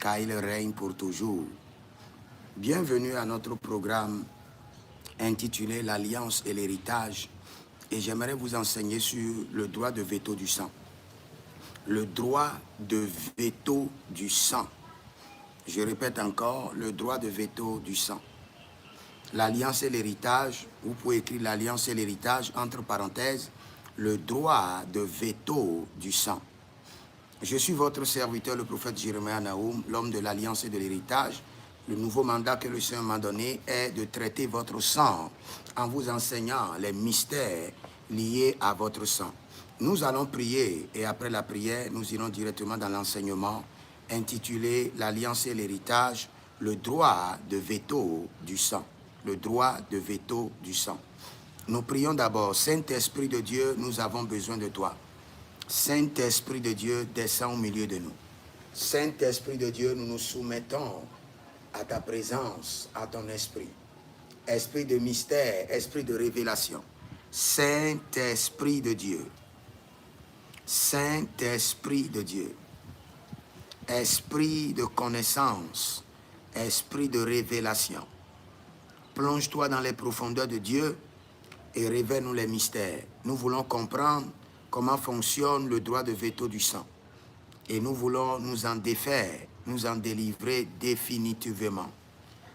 car il règne pour toujours. Bienvenue à notre programme intitulé L'Alliance et l'héritage. Et j'aimerais vous enseigner sur le droit de veto du sang. Le droit de veto du sang. Je répète encore, le droit de veto du sang. L'alliance et l'héritage, vous pouvez écrire l'alliance et l'héritage, entre parenthèses, le droit de veto du sang. Je suis votre serviteur, le prophète Jérémie Naoum, l'homme de l'alliance et de l'héritage. Le nouveau mandat que le Seigneur m'a donné est de traiter votre sang en vous enseignant les mystères liés à votre sang. Nous allons prier et après la prière, nous irons directement dans l'enseignement intitulé l'alliance et l'héritage, le droit de veto du sang. Le droit de veto du sang. Nous prions d'abord, Saint-Esprit de Dieu, nous avons besoin de toi. Saint-Esprit de Dieu, descends au milieu de nous. Saint-Esprit de Dieu, nous nous soumettons à ta présence, à ton esprit. Esprit de mystère, esprit de révélation. Saint-Esprit de Dieu. Saint-Esprit de Dieu. Esprit de connaissance, esprit de révélation. Plonge-toi dans les profondeurs de Dieu et révèle-nous les mystères. Nous voulons comprendre comment fonctionne le droit de veto du sang. Et nous voulons nous en défaire, nous en délivrer définitivement.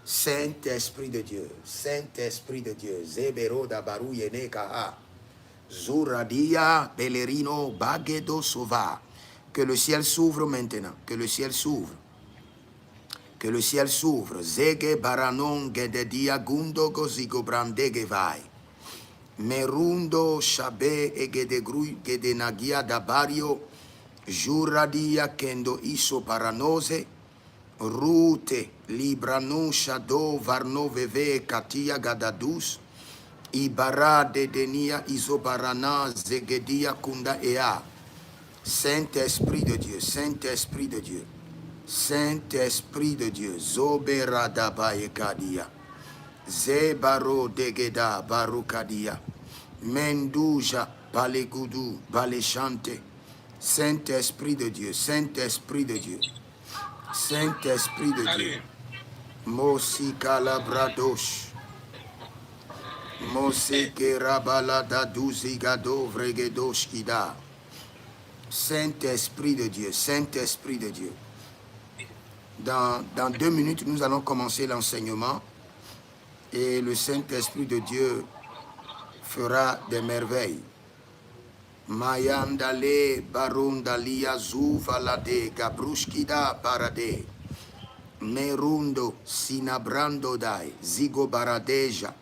Saint-Esprit de Dieu, Saint-Esprit de Dieu, Zebero Dabaru Yene Kaha, Zuradia Belerino Bagedo Sova. Que le ciel s'ouvre maintenant, que le ciel s'ouvre. Que le ciel s'ouvre. Zege Baranon Gededia Gundo Gozigo Brandegevai. Merundo Shabe Egedegru Gedenagia Dabario. Juradia Kendo Iso Paranose. Rute Libranon Shado Varno Veve Katia Gadadus. Ibara Dedenia Isobarana Zegedia Kunda Ea. Saint-Esprit de Dieu, Saint-Esprit de Dieu, Saint-Esprit de Dieu, Zoberada Baekadia, Zebaro Degeda Barukadia, Menduja Balegudu Balechante, Saint-Esprit de Dieu, Saint-Esprit de Dieu, Saint-Esprit de Dieu, Mosikala Bradosh, Mosekera Balada Duzigado Vregedoshkida. Saint-Esprit de Dieu, Saint-Esprit de Dieu. Dans 2 minutes, nous allons commencer l'enseignement et le Saint-Esprit de Dieu fera des merveilles. Mayandale barundalia zuvalade gabrushkida parade. Merundo sinabrando dai zigo baradeja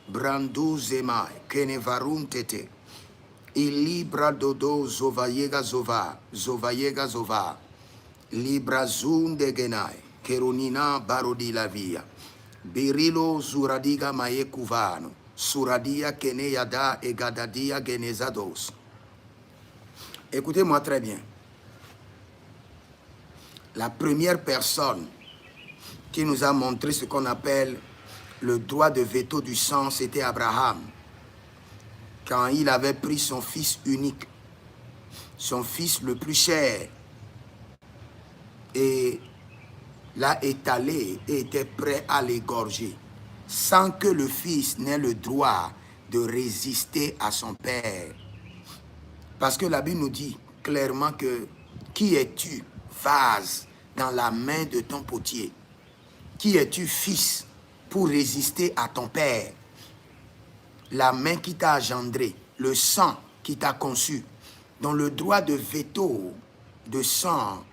branduzemai kenevaruntete. Il libra dodo zovayega zova, zovayega zova, libra zunde genai, keronina barodi la via, birilo zuradiga maekuvano, suradia keneyada et gadadia genezados. Écoutez-moi très bien. La première personne qui nous a montré ce qu'on appelle le droit de veto du sang, c'était Abraham. Quand il avait pris son fils unique, son fils le plus cher, et l'a étalé et était prêt à l'égorger, sans que le fils n'ait le droit de résister à son père. Parce que la Bible nous dit clairement que « Qui es-tu, vase, dans la main de ton potier? Qui es-tu, fils, pour résister à ton père ?» La main qui t'a engendré, le sang qui t'a conçu, dont le droit de veto de sang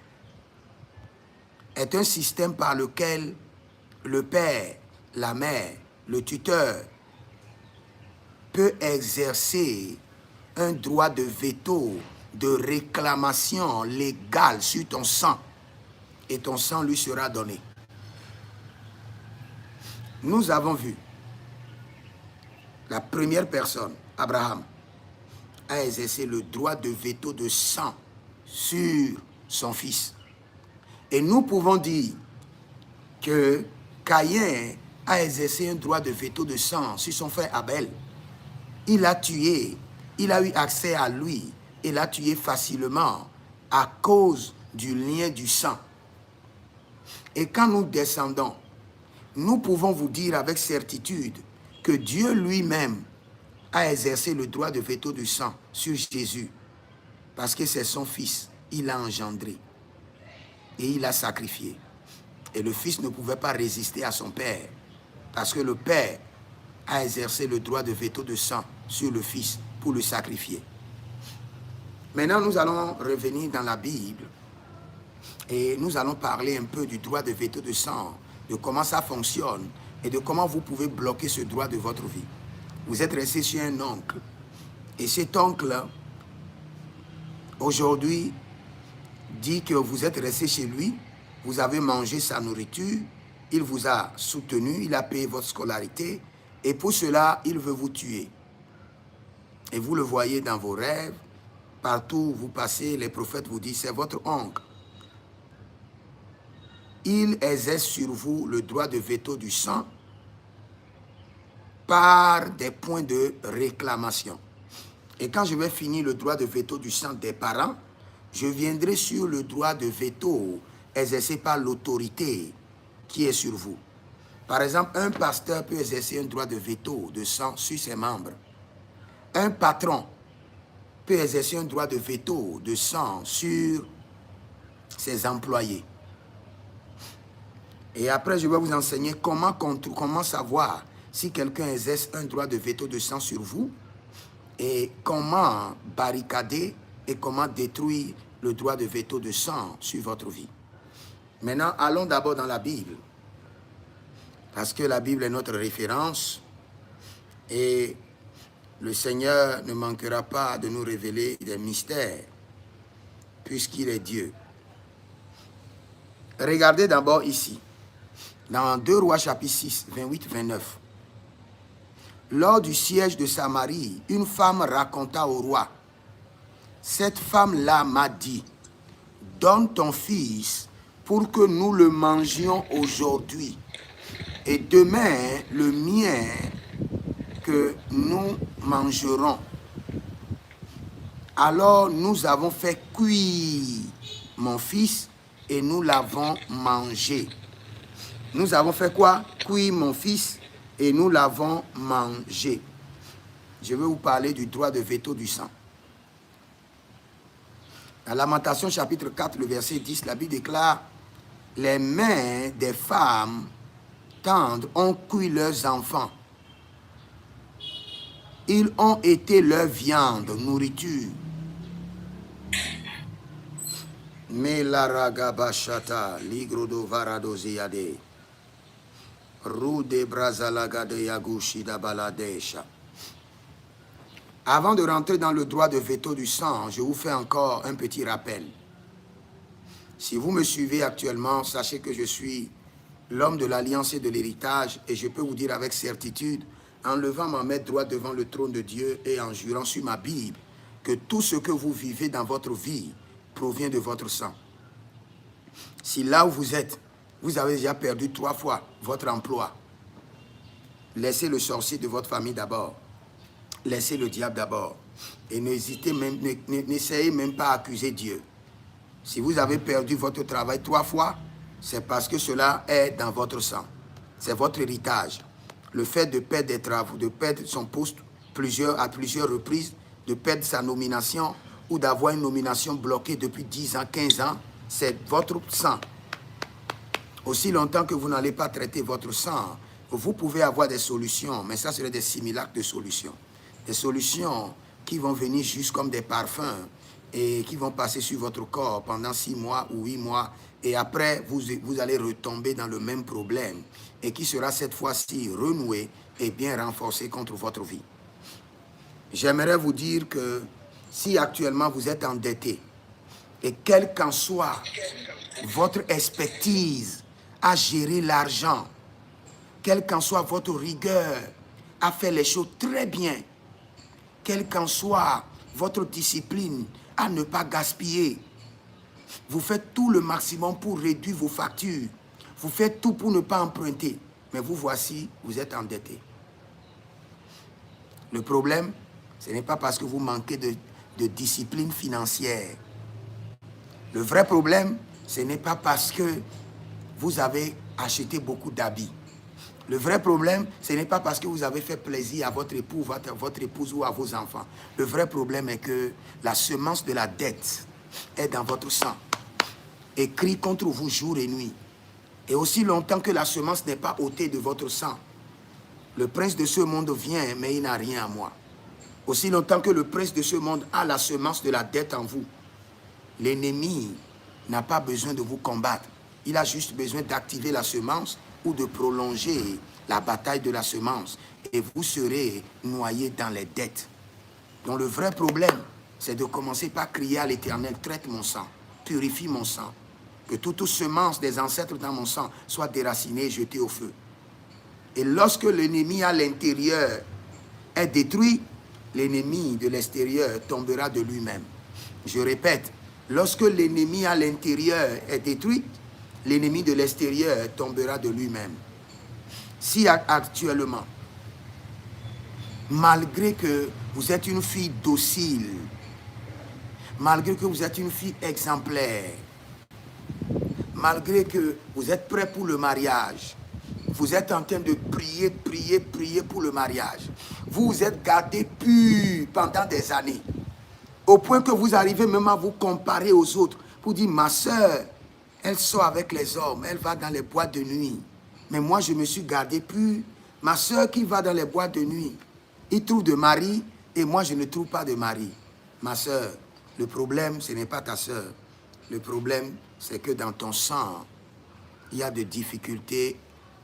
est un système par lequel le père, la mère, le tuteur peut exercer un droit de veto, de réclamation légale sur ton sang, et ton sang lui sera donné. Nous avons vu la première personne, Abraham, a exercé le droit de veto de sang sur son fils. Et nous pouvons dire que Caïn a exercé un droit de veto de sang sur son frère Abel. Il l'a tué, il a eu accès à lui et l'a tué facilement à cause du lien du sang. Et quand nous descendons, nous pouvons vous dire avec certitude que Dieu lui-même a exercé le droit de veto du sang sur Jésus, parce que c'est son Fils, il l'a engendré et il l'a sacrifié. Et le Fils ne pouvait pas résister à son Père, parce que le Père a exercé le droit de veto de sang sur le Fils pour le sacrifier. Maintenant, nous allons revenir dans la Bible et nous allons parler un peu du droit de veto de sang, de comment ça fonctionne et de comment vous pouvez bloquer ce droit de votre vie. Vous êtes resté chez un oncle et cet oncle, aujourd'hui, dit que vous êtes resté chez lui, vous avez mangé sa nourriture, il vous a soutenu, il a payé votre scolarité et pour cela, il veut vous tuer. Et vous le voyez dans vos rêves, partout où vous passez, les prophètes vous disent, c'est votre oncle. Il exerce sur vous le droit de veto du sang par des points de réclamation. Et quand je vais finir le droit de veto du sang des parents, je viendrai sur le droit de veto exercé par l'autorité qui est sur vous. Par exemple, un pasteur peut exercer un droit de veto de sang sur ses membres. Un patron peut exercer un droit de veto de sang sur ses employés. Et après, je vais vous enseigner comment savoir si quelqu'un exerce un droit de veto de sang sur vous et comment barricader et comment détruire le droit de veto de sang sur votre vie. Maintenant, allons d'abord dans la Bible, parce que la Bible est notre référence et le Seigneur ne manquera pas de nous révéler des mystères, puisqu'il est Dieu. Regardez d'abord ici, dans 2 Rois chapitre 6, 28-29. Lors du siège de Samarie, une femme raconta au roi. Cette femme-là m'a dit, donne ton fils pour que nous le mangions aujourd'hui. Et demain, le mien que nous mangerons. Alors nous avons fait cuire mon fils et nous l'avons mangé. Nous avons fait quoi? Cuire mon fils et nous l'avons mangé. Je vais vous parler du droit de veto du sang. Dans Lamentation chapitre 4, le verset 10, la Bible déclare « Les mains des femmes tendres ont cuit leurs enfants. Ils ont été leur viande, nourriture. » Melaragabashata, ligrodo varadoziyade. Rude brazalagade yagushida baladesha. Avant de rentrer dans le droit de veto du sang, je vous fais encore un petit rappel. Si vous me suivez actuellement, sachez que je suis l'homme de l'alliance et de l'héritage et je peux vous dire avec certitude, en levant ma main droite devant le trône de Dieu et en jurant sur ma Bible, que tout ce que vous vivez dans votre vie provient de votre sang. Si là où vous êtes, vous avez déjà perdu 3 fois votre emploi, laissez le sorcier de votre famille d'abord. Laissez le diable d'abord. Et n'essayez même pas d'accuser Dieu. Si vous avez perdu votre travail 3 fois, c'est parce que cela est dans votre sang. C'est votre héritage. Le fait de perdre des travaux, de perdre son poste à plusieurs reprises, de perdre sa nomination ou d'avoir une nomination bloquée depuis 10 ans, 15 ans, c'est votre sang. Aussi longtemps que vous n'allez pas traiter votre sang, vous pouvez avoir des solutions, mais ça serait des simulacres de solutions. Des solutions qui vont venir juste comme des parfums et qui vont passer sur votre corps pendant 6 mois ou 8 mois. Et après, vous allez retomber dans le même problème et qui sera cette fois-ci renoué et bien renforcé contre votre vie. J'aimerais vous dire que si actuellement vous êtes endetté et quelle qu'en soit votre expertise à gérer l'argent, quelle qu'en soit votre rigueur à faire les choses très bien, quelle qu'en soit votre discipline à ne pas gaspiller, vous faites tout le maximum pour réduire vos factures, vous faites tout pour ne pas emprunter, mais vous voici, vous êtes endetté. Le problème, ce n'est pas parce que vous manquez de discipline financière. Le vrai problème, ce n'est pas parce que vous avez acheté beaucoup d'habits. Le vrai problème, ce n'est pas parce que vous avez fait plaisir à votre époux, votre épouse ou à vos enfants. Le vrai problème est que la semence de la dette est dans votre sang, écrit contre vous jour et nuit. Et aussi longtemps que la semence n'est pas ôtée de votre sang, le prince de ce monde vient, mais il n'a rien à moi. Aussi longtemps que le prince de ce monde a la semence de la dette en vous, l'ennemi n'a pas besoin de vous combattre. Il a juste besoin d'activer la semence ou de prolonger la bataille de la semence. Et vous serez noyé dans les dettes. Donc le vrai problème, c'est de commencer par crier à l'Éternel, traite mon sang, purifie mon sang. Que toute semence des ancêtres dans mon sang soit déracinée et jetée au feu. Et lorsque l'ennemi à l'intérieur est détruit, l'ennemi de l'extérieur tombera de lui-même. Je répète, lorsque l'ennemi à l'intérieur est détruit, l'ennemi de l'extérieur tombera de lui-même. Si actuellement, malgré que vous êtes une fille docile, malgré que vous êtes une fille exemplaire, malgré que vous êtes prêt pour le mariage, vous êtes en train de prier pour le mariage, vous vous êtes gardé pur pendant des années, au point que vous arrivez même à vous comparer aux autres, pour dire, ma soeur, elle sort avec les hommes, elle va dans les boîtes de nuit. Mais moi, je me suis gardé pur. Ma soeur qui va dans les boîtes de nuit, il trouve de mari et moi, je ne trouve pas de mari. Ma soeur, le problème, ce n'est pas ta soeur. Le problème, c'est que dans ton sang, il y a des difficultés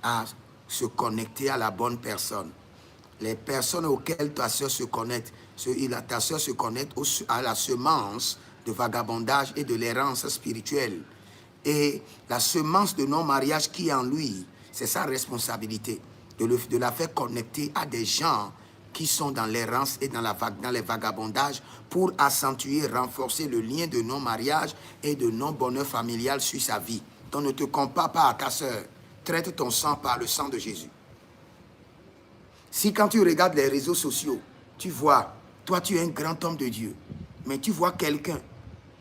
à se connecter à la bonne personne. Les personnes auxquelles ta soeur se connecte, ta soeur se connecte à la semence de vagabondage et de l'errance spirituelle. Et la semence de non-mariage qui est en lui, c'est sa responsabilité de la faire connecter à des gens qui sont dans l'errance et dans les vagabondages pour accentuer, renforcer le lien de non-mariage et de non-bonheur familial sur sa vie. Donc ne te compare pas à ta soeur. Traite ton sang par le sang de Jésus. Si quand tu regardes les réseaux sociaux, tu vois, toi tu es un grand homme de Dieu, mais tu vois quelqu'un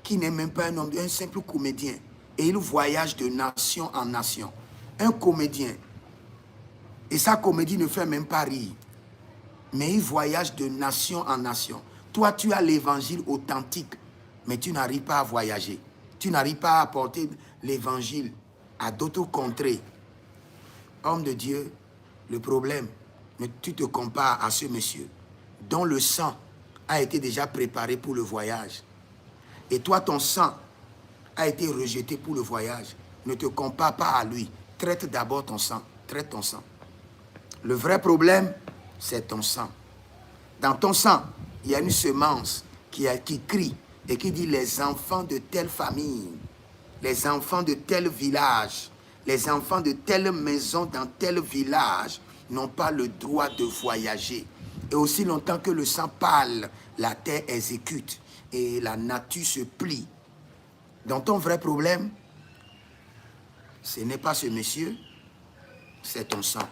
qui n'est même pas un homme, un simple comédien, et il voyage de nation en nation. Un comédien, et sa comédie ne fait même pas rire, mais il voyage de nation en nation. Toi, tu as l'évangile authentique, mais tu n'arrives pas à voyager. Tu n'arrives pas à apporter l'évangile à d'autres contrées. Homme de Dieu, le problème, tu te compares à ce monsieur dont le sang a été déjà préparé pour le voyage. Et toi, ton sang a été rejeté pour le voyage. Ne te compare pas à lui. Traite d'abord ton sang. Traite ton sang. Le vrai problème, c'est ton sang. Dans ton sang, il y a une semence qui crie et qui dit les enfants de telle famille, les enfants de tel village, les enfants de telle maison dans tel village n'ont pas le droit de voyager. Et aussi longtemps que le sang parle, la terre exécute et la nature se plie. Donc ton vrai problème, ce n'est pas ce monsieur, c'est ton sang.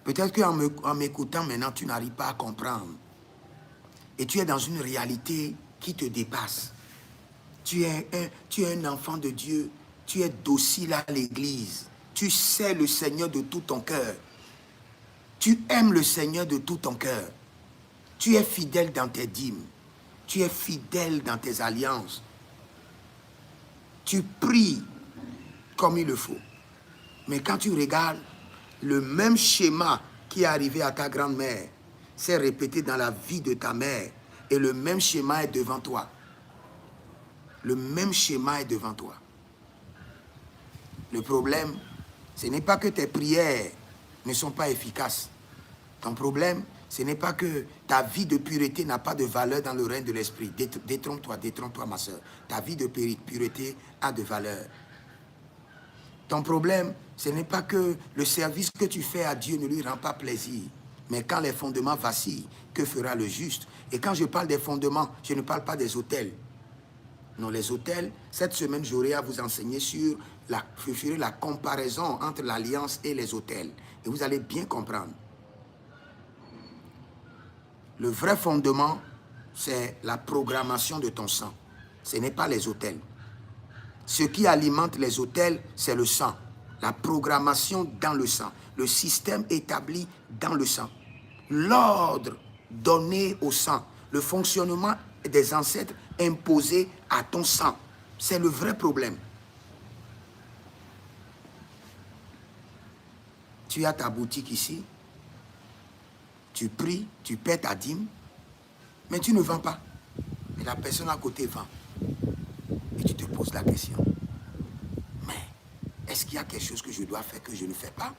Peut-être qu'en m'écoutant maintenant, tu n'arrives pas à comprendre. Et tu es dans une réalité qui te dépasse. Tu es un enfant de Dieu. Tu es docile à l'église. Tu sais le Seigneur de tout ton cœur. Tu aimes le Seigneur de tout ton cœur. Tu es fidèle dans tes dîmes. Tu es fidèle dans tes alliances. Tu pries comme il le faut. Mais quand tu regardes, le même schéma qui est arrivé à ta grand-mère s'est répété dans la vie de ta mère. Et le même schéma est devant toi. Le même schéma est devant toi. Le problème, ce n'est pas que tes prières ne sont pas efficaces. Ton problème, ce n'est pas que ta vie de pureté n'a pas de valeur dans le règne de l'esprit. Détrompe-toi, ma soeur. Ta vie de pureté a de valeur. Ton problème, ce n'est pas que le service que tu fais à Dieu ne lui rend pas plaisir. Mais quand les fondements vacillent, que fera le juste? Et quand je parle des fondements, je ne parle pas des autels. Non, les autels, cette semaine, j'aurai à vous enseigner sur la comparaison entre l'alliance et les autels. Et vous allez bien comprendre. Le vrai fondement, c'est la programmation de ton sang. Ce n'est pas les autels. Ce qui alimente les autels, c'est le sang. La programmation dans le sang. Le système établi dans le sang. L'ordre donné au sang. Le fonctionnement des ancêtres imposé à ton sang. C'est le vrai problème. Tu as ta boutique ici. Tu pries, tu paies ta dîme. Mais tu ne vends pas. Mais la personne à côté vend. Et tu te poses la question. Mais est-ce qu'il y a quelque chose que je dois faire que je ne fais pas?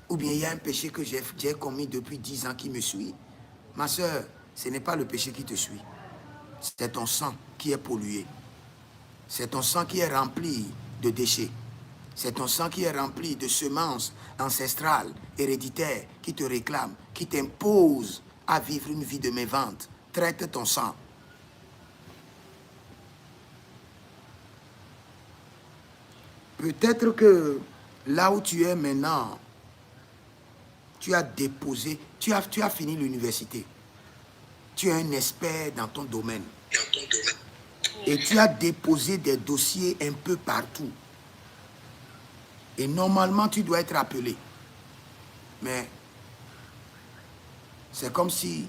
Ou bien il y a un péché que j'ai commis depuis 10 ans qui me suit? Ma soeur, ce n'est pas le péché qui te suit. C'est ton sang qui est pollué. C'est ton sang qui est rempli de déchets. C'est ton sang qui est rempli de semences ancestrales, héréditaires, qui te réclament, qui t'imposent à vivre une vie de mévente. Traite ton sang. Peut-être que là où tu es maintenant, tu as déposé, tu as fini l'université. Tu es un expert dans ton domaine. Et tu as déposé des dossiers un peu partout. Et normalement, tu dois être appelé. Mais c'est comme si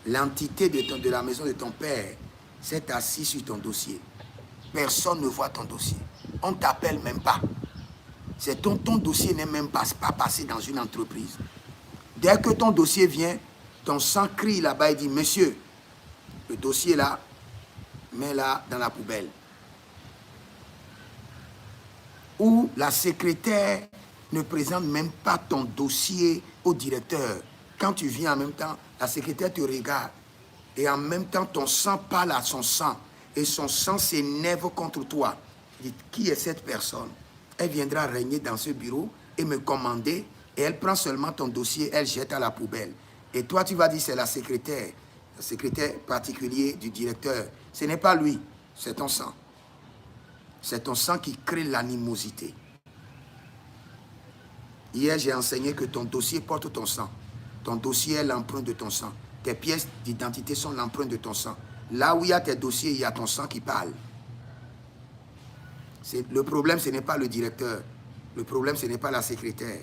l'entité de la maison de ton père s'est assise sur ton dossier. Personne ne voit ton dossier. On ne t'appelle même pas. Ton dossier n'est même pas passé dans une entreprise. Dès que ton dossier vient, ton sang crie là-bas et dit, monsieur, le dossier là, mets-la dans la poubelle. Ou la secrétaire ne présente même pas ton dossier au directeur. Quand tu viens en même temps, la secrétaire te regarde. Et en même temps, ton sang parle à son sang. Et son sang s'énerve contre toi. Dites, qui est cette personne? Elle viendra régner dans ce bureau et me commander. Et elle prend seulement ton dossier, elle jette à la poubelle. Et toi, tu vas dire, c'est la secrétaire particulier du directeur. Ce n'est pas lui, c'est ton sang. C'est ton sang qui crée l'animosité. Hier, j'ai enseigné que ton dossier porte ton sang. Ton dossier est l'empreinte de ton sang. Tes pièces d'identité sont l'empreinte de ton sang. Là où il y a tes dossiers, il y a ton sang qui parle. Le problème, ce n'est pas le directeur. Le problème, ce n'est pas la secrétaire.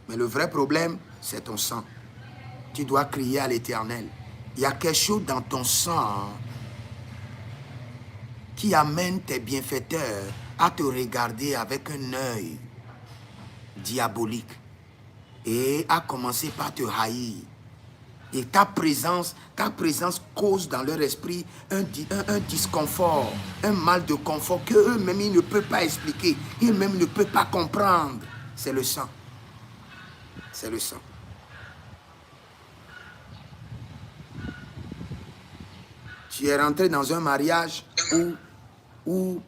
Mais le vrai problème, c'est ton sang. Tu dois crier à l'Éternel. Il y a quelque chose dans ton sang qui amène tes bienfaiteurs à te regarder avec un œil diabolique et à commencer par te haïr. Et ta présence cause dans leur esprit un disconfort, un mal de confort qu'eux-mêmes ils ne peuvent pas expliquer, ils-mêmes ne peuvent pas comprendre. C'est le sang. C'est le sang. Tu es rentré dans un mariage où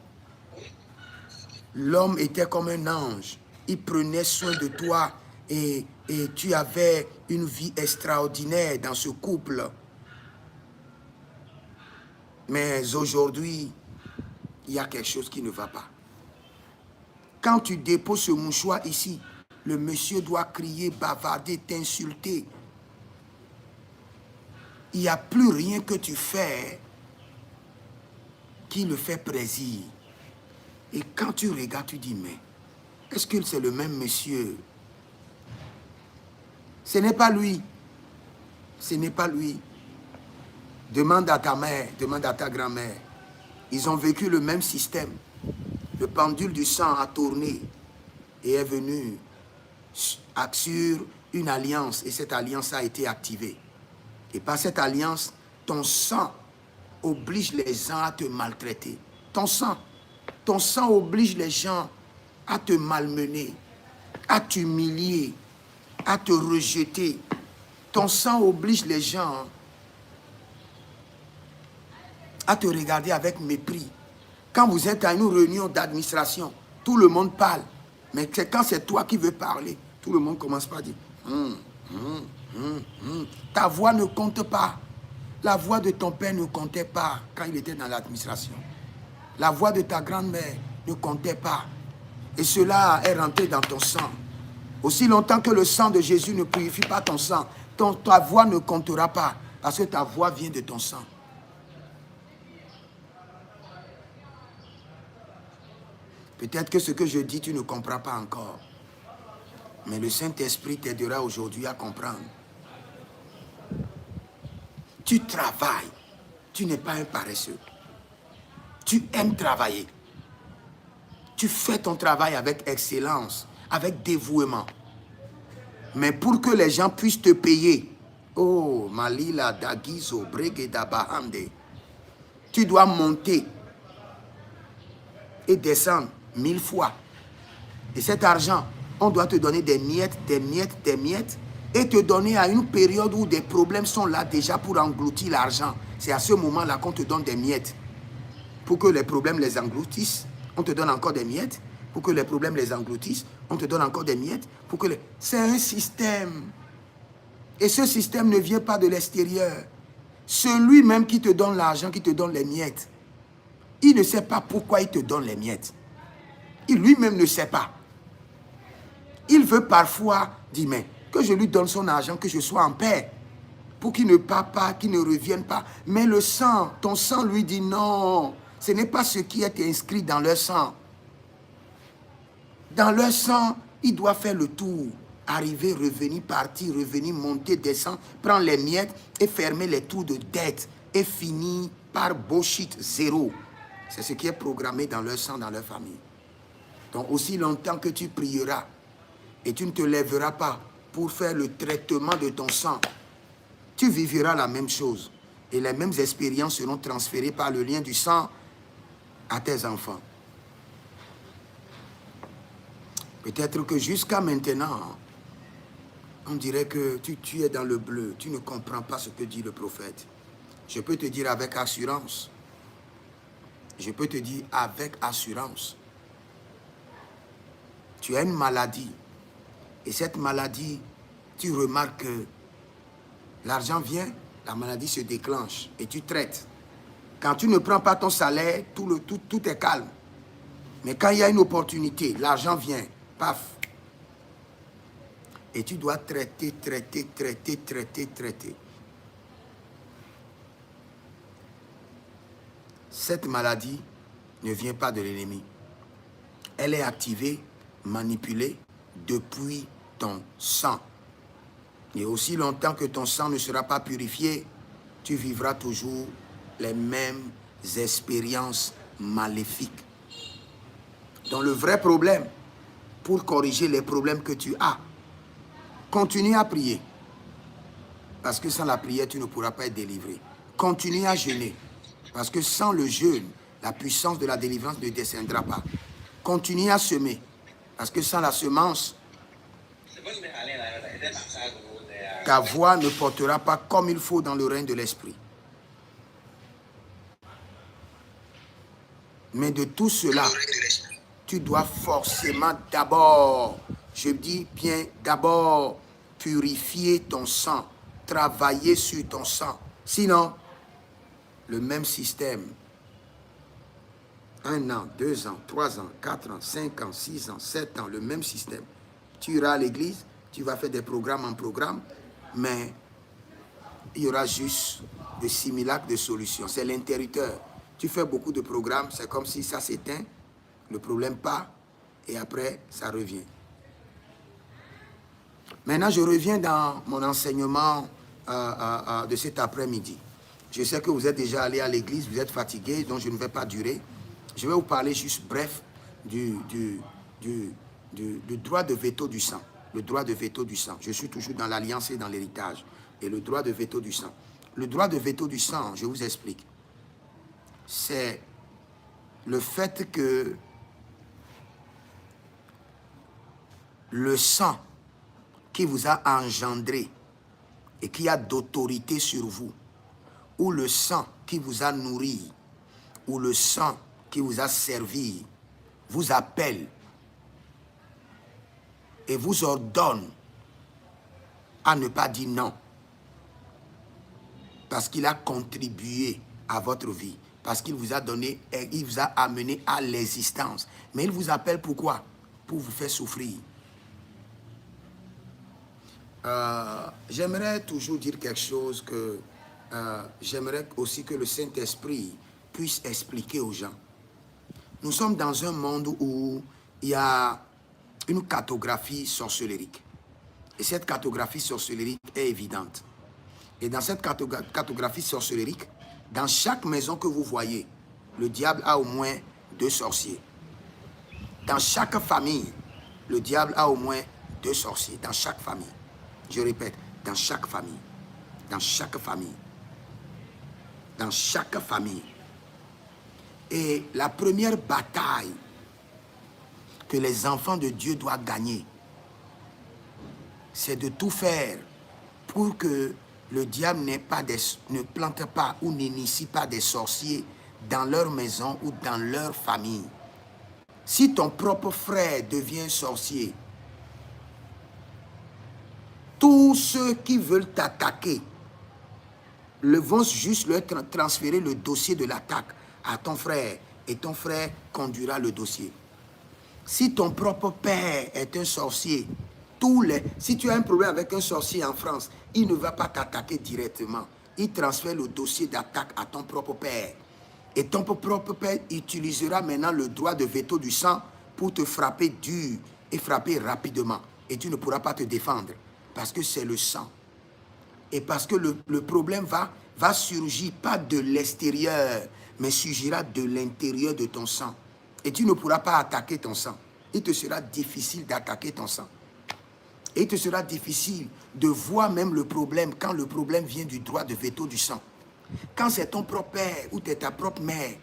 l'homme était comme un ange. Il prenait soin de toi et tu avais une vie extraordinaire dans ce couple. Mais aujourd'hui, il y a quelque chose qui ne va pas. Quand tu déposes ce mouchoir ici, le monsieur doit crier, bavarder, t'insulter. Il n'y a plus rien que tu fais qui le fait plaisir. Et quand tu regardes, tu dis, mais est-ce que c'est le même monsieur? Ce n'est pas lui. Ce n'est pas lui. Demande à ta mère, demande à ta grand-mère. Ils ont vécu le même système. Le pendule du sang a tourné et est venu sur une alliance. Et cette alliance a été activée. Et par cette alliance, ton sang oblige les gens à te maltraiter. Ton sang oblige les gens à te malmener, à t'humilier, à te rejeter. Ton sang oblige les gens à te regarder avec mépris. Quand vous êtes à une réunion d'administration, tout le monde parle. Mais quand c'est toi qui veux parler, tout le monde commence par dire ta voix ne compte pas. La voix de ton père ne comptait pas quand il était dans l'administration. La voix de ta grand-mère ne comptait pas. Et cela est rentré dans ton sang. Aussi longtemps que le sang de Jésus ne purifie pas ton sang, ta voix ne comptera pas. Parce que ta voix vient de ton sang. Peut-être que ce que je dis, tu ne comprends pas encore. Mais le Saint-Esprit t'aidera aujourd'hui à comprendre. Tu travailles. Tu n'es pas un paresseux. Tu aimes travailler. Tu fais ton travail avec excellence, avec dévouement. Mais pour que les gens puissent te payer, oh, Malila Dagizo, Bregeda Bahande, tu dois monter et descendre 1000 fois. Et cet argent, on doit te donner des miettes, des miettes, des miettes, et te donner à une période où des problèmes sont là déjà pour engloutir l'argent. C'est à ce moment-là qu'on te donne des miettes. Pour que les problèmes les engloutissent, on te donne encore des miettes. Pour que les problèmes les engloutissent, on te donne encore des miettes. C'est un système. Et ce système ne vient pas de l'extérieur. Celui même qui te donne l'argent, qui te donne les miettes, il ne sait pas pourquoi il te donne les miettes. Il lui-même ne sait pas. Il veut parfois dire, mais que je lui donne son argent, que je sois en paix, pour qu'il ne parte pas, qu'il ne revienne pas. Mais le sang, ton sang lui dit non, ce n'est pas ce qui est inscrit dans leur sang. Dans leur sang, il doit faire le tour, arriver, revenir, partir, revenir, monter, descendre, prendre les miettes et fermer les trous de dette et finir par bullshit zéro. C'est ce qui est programmé dans leur sang, dans leur famille. Donc aussi longtemps que tu prieras et tu ne te lèveras pas pour faire le traitement de ton sang, tu vivras la même chose. Et les mêmes expériences seront transférées par le lien du sang à tes enfants. Peut-être que jusqu'à maintenant, on dirait que tu es dans le bleu, tu ne comprends pas ce que dit le prophète. Je peux te dire avec assurance, je peux te dire avec assurance, tu as une maladie, et cette maladie, tu remarques que l'argent vient, la maladie se déclenche, et tu traites. Quand tu ne prends pas ton salaire, tout est calme. Mais quand il y a une opportunité, l'argent vient, paf. Et tu dois traiter. Cette maladie ne vient pas de l'ennemi. Elle est activée, manipulée depuis ton sang. Et aussi longtemps que ton sang ne sera pas purifié, tu vivras toujours les mêmes expériences maléfiques. Donc le vrai problème, pour corriger les problèmes que tu as, continue à prier. Parce que sans la prière, tu ne pourras pas être délivré. Continue à jeûner. Parce que sans le jeûne, la puissance de la délivrance ne descendra pas. Continue à semer. Parce que sans la semence, ta voix ne portera pas comme il faut dans le règne de l'esprit. Mais de tout cela, tu dois forcément d'abord, je dis bien d'abord, purifier ton sang, travailler sur ton sang. Sinon, le même système, 1 an, 2 ans, 3 ans, 4 ans, 5 ans, 6 ans, 7 ans, le même système. Tu iras à l'église, tu vas faire des programmes en programme, mais il y aura juste de simulacres de solutions. C'est l'interrupteur. Tu fais beaucoup de programmes, c'est comme si ça s'éteint, le problème part, et après, ça revient. Maintenant, je reviens dans mon enseignement de cet après-midi. Je sais que vous êtes déjà allé à l'église, vous êtes fatigué, donc je ne vais pas durer. Je vais vous parler juste bref du droit de veto du sang. Le droit de veto du sang. Je suis toujours dans l'alliance et dans l'héritage. Et le droit de veto du sang. Le droit de veto du sang, je vous explique. C'est le fait que le sang qui vous a engendré et qui a d'autorité sur vous, ou le sang qui vous a nourri, ou le sang qui vous a servi, vous appelle et vous ordonne à ne pas dire non. Parce qu'il a contribué à votre vie. Parce qu'il vous a donné, il vous a amené à l'existence. Mais il vous appelle pourquoi? Pour vous faire souffrir. J'aimerais toujours dire quelque chose que j'aimerais aussi que le Saint-Esprit puisse expliquer aux gens. Nous sommes dans un monde où il y a une cartographie sorcellérique. Et cette cartographie sorcellérique est évidente. Et dans cette cartographie sorcellérique, dans chaque maison que vous voyez, le diable a au moins 2 sorciers. Dans chaque famille, le diable a au moins 2 sorciers. Dans chaque famille. Je répète, dans chaque famille. Dans chaque famille. Dans chaque famille. Et la première bataille que les enfants de Dieu doivent gagner, c'est de tout faire pour que le diable ne plante pas ou n'initie pas des sorciers dans leur maison ou dans leur famille. Si ton propre frère devient sorcier, tous ceux qui veulent t'attaquer vont juste leur transférer le dossier de l'attaque à ton frère et ton frère conduira le dossier. Si ton propre père est un sorcier, si tu as un problème avec un sorcier en France, il ne va pas t'attaquer directement. Il transfère le dossier d'attaque à ton propre père. Et ton propre père utilisera maintenant le droit de veto du sang pour te frapper dur et frapper rapidement. Et tu ne pourras pas te défendre parce que c'est le sang. Et parce que le problème va surgir pas de l'extérieur, mais surgira de l'intérieur de ton sang. Et tu ne pourras pas attaquer ton sang. Il te sera difficile d'attaquer ton sang. Et il te sera difficile de voir même le problème quand le problème vient du droit de veto du sang. Quand c'est ton propre père ou ta propre mère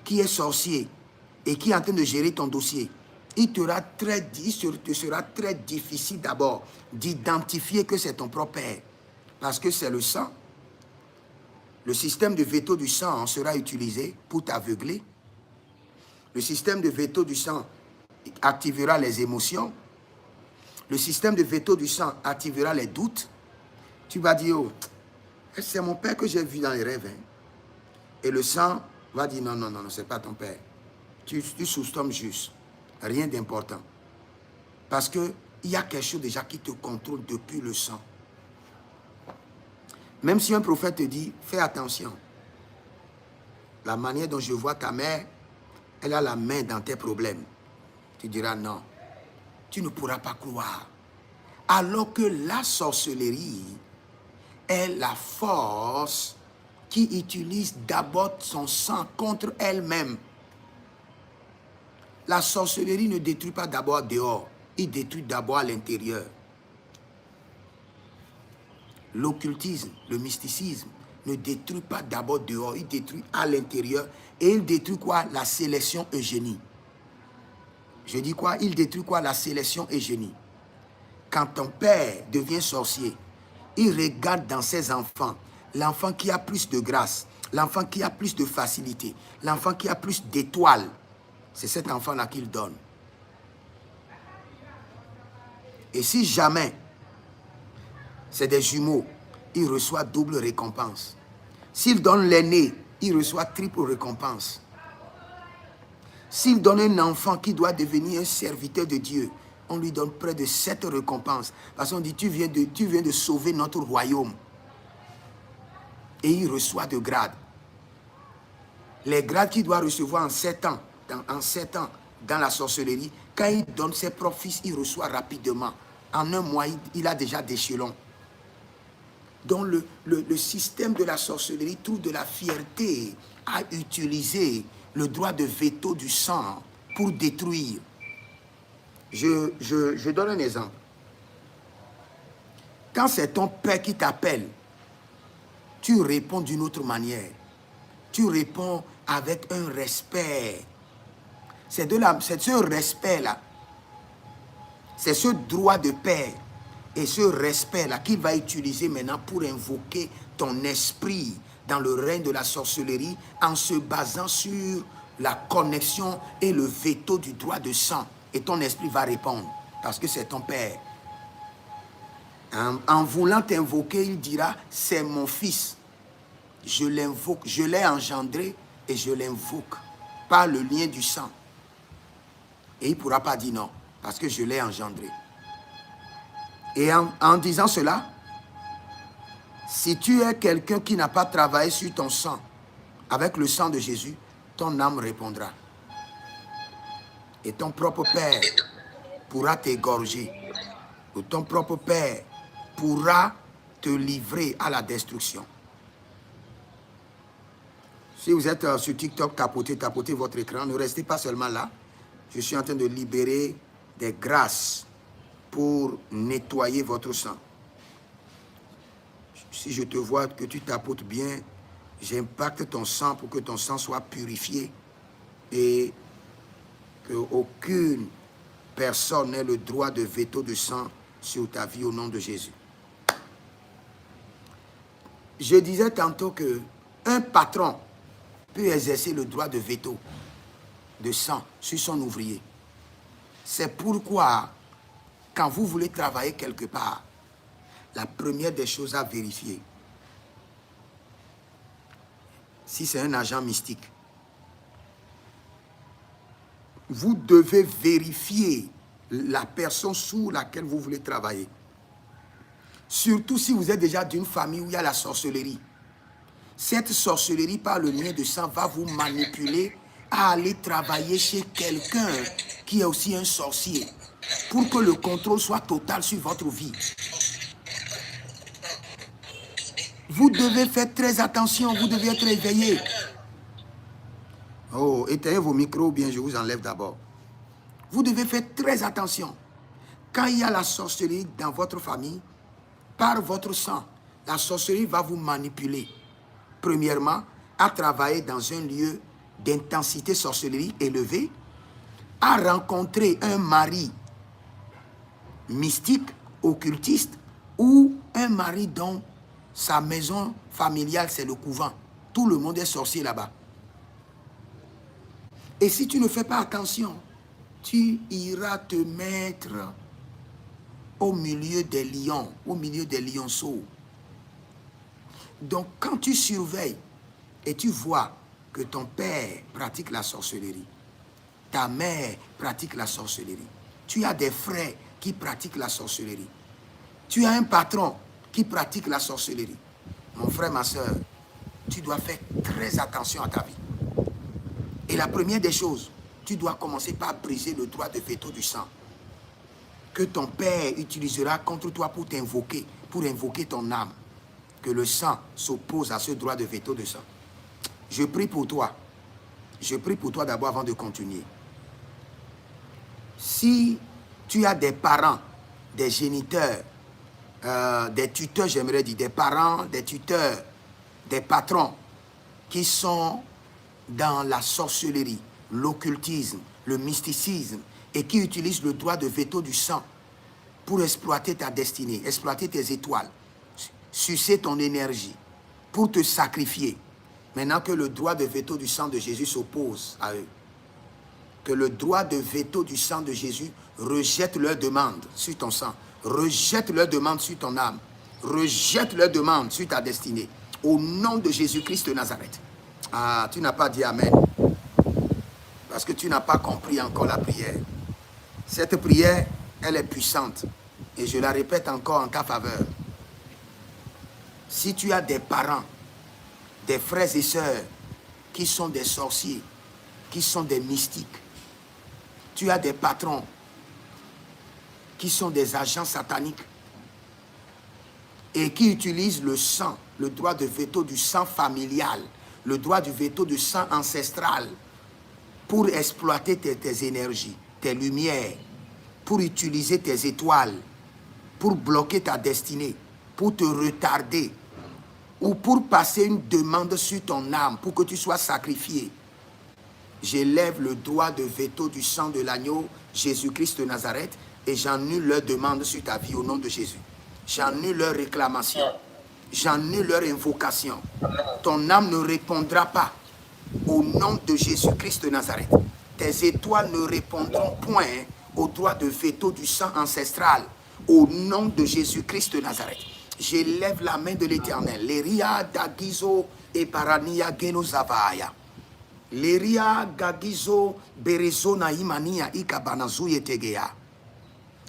qui est sorcier et qui est en train de gérer ton dossier, il te sera très difficile d'abord d'identifier que c'est ton propre père. Parce que c'est le sang. Le système de veto du sang sera utilisé pour t'aveugler. Le système de veto du sang activera les émotions. Le système de veto du sang activera les doutes. Tu vas dire, oh, c'est mon père que j'ai vu dans les rêves. Hein. Et le sang va dire, non, non, non, non, c'est pas ton père. Tu sous-tombes juste. Rien d'important. Parce qu'il y a quelque chose déjà qui te contrôle depuis le sang. Même si un prophète te dit, fais attention. La manière dont je vois ta mère, elle a la main dans tes problèmes. Tu diras non. Tu ne pourras pas croire. Alors que la sorcellerie est la force qui utilise d'abord son sang contre elle-même. La sorcellerie ne détruit pas d'abord dehors, il détruit d'abord à l'intérieur. L'occultisme, le mysticisme ne détruit pas d'abord dehors, il détruit à l'intérieur. Et il détruit quoi? La sélection eugénie. Je dis quoi? Il détruit quoi? La sélection eugénie. Quand ton père devient sorcier, il regarde dans ses enfants l'enfant qui a plus de grâce, l'enfant qui a plus de facilité, l'enfant qui a plus d'étoiles. C'est cet enfant-là qu'il donne. Et si jamais c'est des jumeaux, il reçoit double récompense. S'il donne l'aîné, il reçoit triple récompense. S'il donne un enfant qui doit devenir un serviteur de Dieu, on lui donne près de 7 récompenses. Parce qu'on dit, tu viens de sauver notre royaume. Et il reçoit de grades. Les grades qu'il doit recevoir en 7 ans, dans la sorcellerie, quand il donne ses propres fils, il reçoit rapidement. En un mois, il a déjà d'échelons. Donc le système de la sorcellerie trouve de la fierté à utiliser le droit de veto du sang pour détruire. Je donne un exemple. Quand c'est ton père qui t'appelle, tu réponds d'une autre manière. Tu réponds avec un respect. C'est ce respect-là. C'est ce droit de père et ce respect-là qu'il va utiliser maintenant pour invoquer ton esprit dans le règne de la sorcellerie en se basant sur la connexion et le veto du droit de sang. Et ton esprit va répondre parce que c'est ton père. En voulant t'invoquer, il dira, c'est mon fils. Je l'invoque, je l'ai engendré et je l'invoque par le lien du sang. Et il ne pourra pas dire non, parce que je l'ai engendré. Et en disant cela, si tu es quelqu'un qui n'a pas travaillé sur ton sang, avec le sang de Jésus, ton âme répondra. Et ton propre père pourra t'égorger. Ou ton propre père pourra te livrer à la destruction. Si vous êtes sur TikTok, tapotez votre écran. Ne restez pas seulement là. Je suis en train de libérer des grâces pour nettoyer votre sang. Si je te vois que tu tapotes bien, j'impacte ton sang pour que ton sang soit purifié et qu'aucune personne n'ait le droit de veto de sang sur ta vie au nom de Jésus. Je disais tantôt qu'un patron peut exercer le droit de veto de sang sur son ouvrier. C'est pourquoi, quand vous voulez travailler quelque part, la première des choses à vérifier, si c'est un agent mystique, vous devez vérifier la personne sous laquelle vous voulez travailler. Surtout si vous êtes déjà d'une famille où il y a la sorcellerie. Cette sorcellerie par le lien de sang va vous manipuler à aller travailler chez quelqu'un qui est aussi un sorcier pour que le contrôle soit total sur votre vie. Vous devez faire très attention, vous devez être éveillé. Oh, éteignez vos micros ou bien je vous enlève d'abord. Vous devez faire très attention. Quand il y a la sorcellerie dans votre famille, par votre sang, la sorcellerie va vous manipuler. Premièrement, à travailler dans un lieu d'intensité sorcellerie élevée, à rencontrer un mari mystique, occultiste, ou un mari dont sa maison familiale, c'est le couvent. Tout le monde est sorcier là-bas. Et si tu ne fais pas attention, tu iras te mettre au milieu des lions, au milieu des lionceaux. Donc, quand tu surveilles et tu vois que ton père pratique la sorcellerie, ta mère pratique la sorcellerie, tu as des frères qui pratiquent la sorcellerie, tu as un patron qui pratique la sorcellerie, mon frère, ma soeur, tu dois faire très attention à ta vie. Et la première des choses, tu dois commencer par briser le droit de veto du sang que ton père utilisera contre toi pour t'invoquer, pour invoquer ton âme. Que le sang s'oppose à ce droit de veto de sang. Je prie pour toi. Je prie pour toi d'abord avant de continuer. Si tu as des parents, des géniteurs, des tuteurs, j'aimerais dire, des parents, des tuteurs, des patrons qui sont dans la sorcellerie, l'occultisme, le mysticisme et qui utilisent le droit de veto du sang pour exploiter ta destinée, exploiter tes étoiles, sucer ton énergie, pour te sacrifier. Maintenant que le droit de veto du sang de Jésus s'oppose à eux, que le droit de veto du sang de Jésus rejette leur demande sur ton sang, rejette leur demande sur ton âme, rejette leur demande sur ta destinée. Au nom de Jésus-Christ de Nazareth. Ah, tu n'as pas dit Amen. Parce que tu n'as pas compris encore la prière. Cette prière, elle est puissante. Et je la répète encore en ta faveur. Si tu as des parents, des frères et sœurs qui sont des sorciers, qui sont des mystiques, tu as des patrons qui sont des agents sataniques et qui utilisent le sang, le droit de veto du sang familial, le droit du veto du sang ancestral pour exploiter tes énergies, tes lumières, pour utiliser tes étoiles, pour bloquer ta destinée, pour te retarder ou pour passer une demande sur ton âme pour que tu sois sacrifié. J'élève le droit de veto du sang de l'agneau, Jésus-Christ de Nazareth, et j'annule leur demande sur ta vie au nom de Jésus. J'annule leur réclamation. J'annule leur invocation. Ton âme ne répondra pas au nom de Jésus-Christ de Nazareth. Tes étoiles ne répondront point au droit de veto du sang ancestral au nom de Jésus-Christ de Nazareth. J'élève la main de l'Éternel. Leria dagizo et parania genozavaya. Leria gagizo berezona imania ikabanazuye tegea.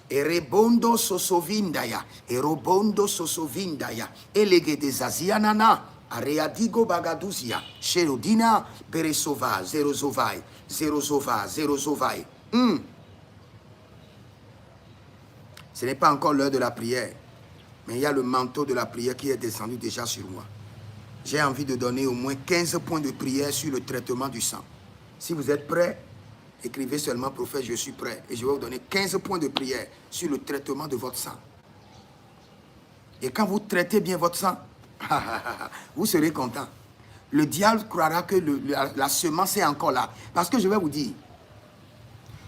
Erebondo sosovindaya, erobondo sosovindaya, elegedezazianana, areadigo bagaduzia, sherodina beresova, zerozovai, zerozova, zerozovai. Ce n'est pas encore l'heure de la prière, mais il y a le manteau de la prière qui est descendu déjà sur moi. J'ai envie de donner au moins 15 points de prière sur le traitement du sang. Si vous êtes prêts, écrivez seulement prophète, je suis prêt. Et je vais vous donner 15 points de prière sur le traitement de votre sang. Et quand vous traitez bien votre sang, vous serez content. Le diable croira que la semence est encore là. Parce que je vais vous dire,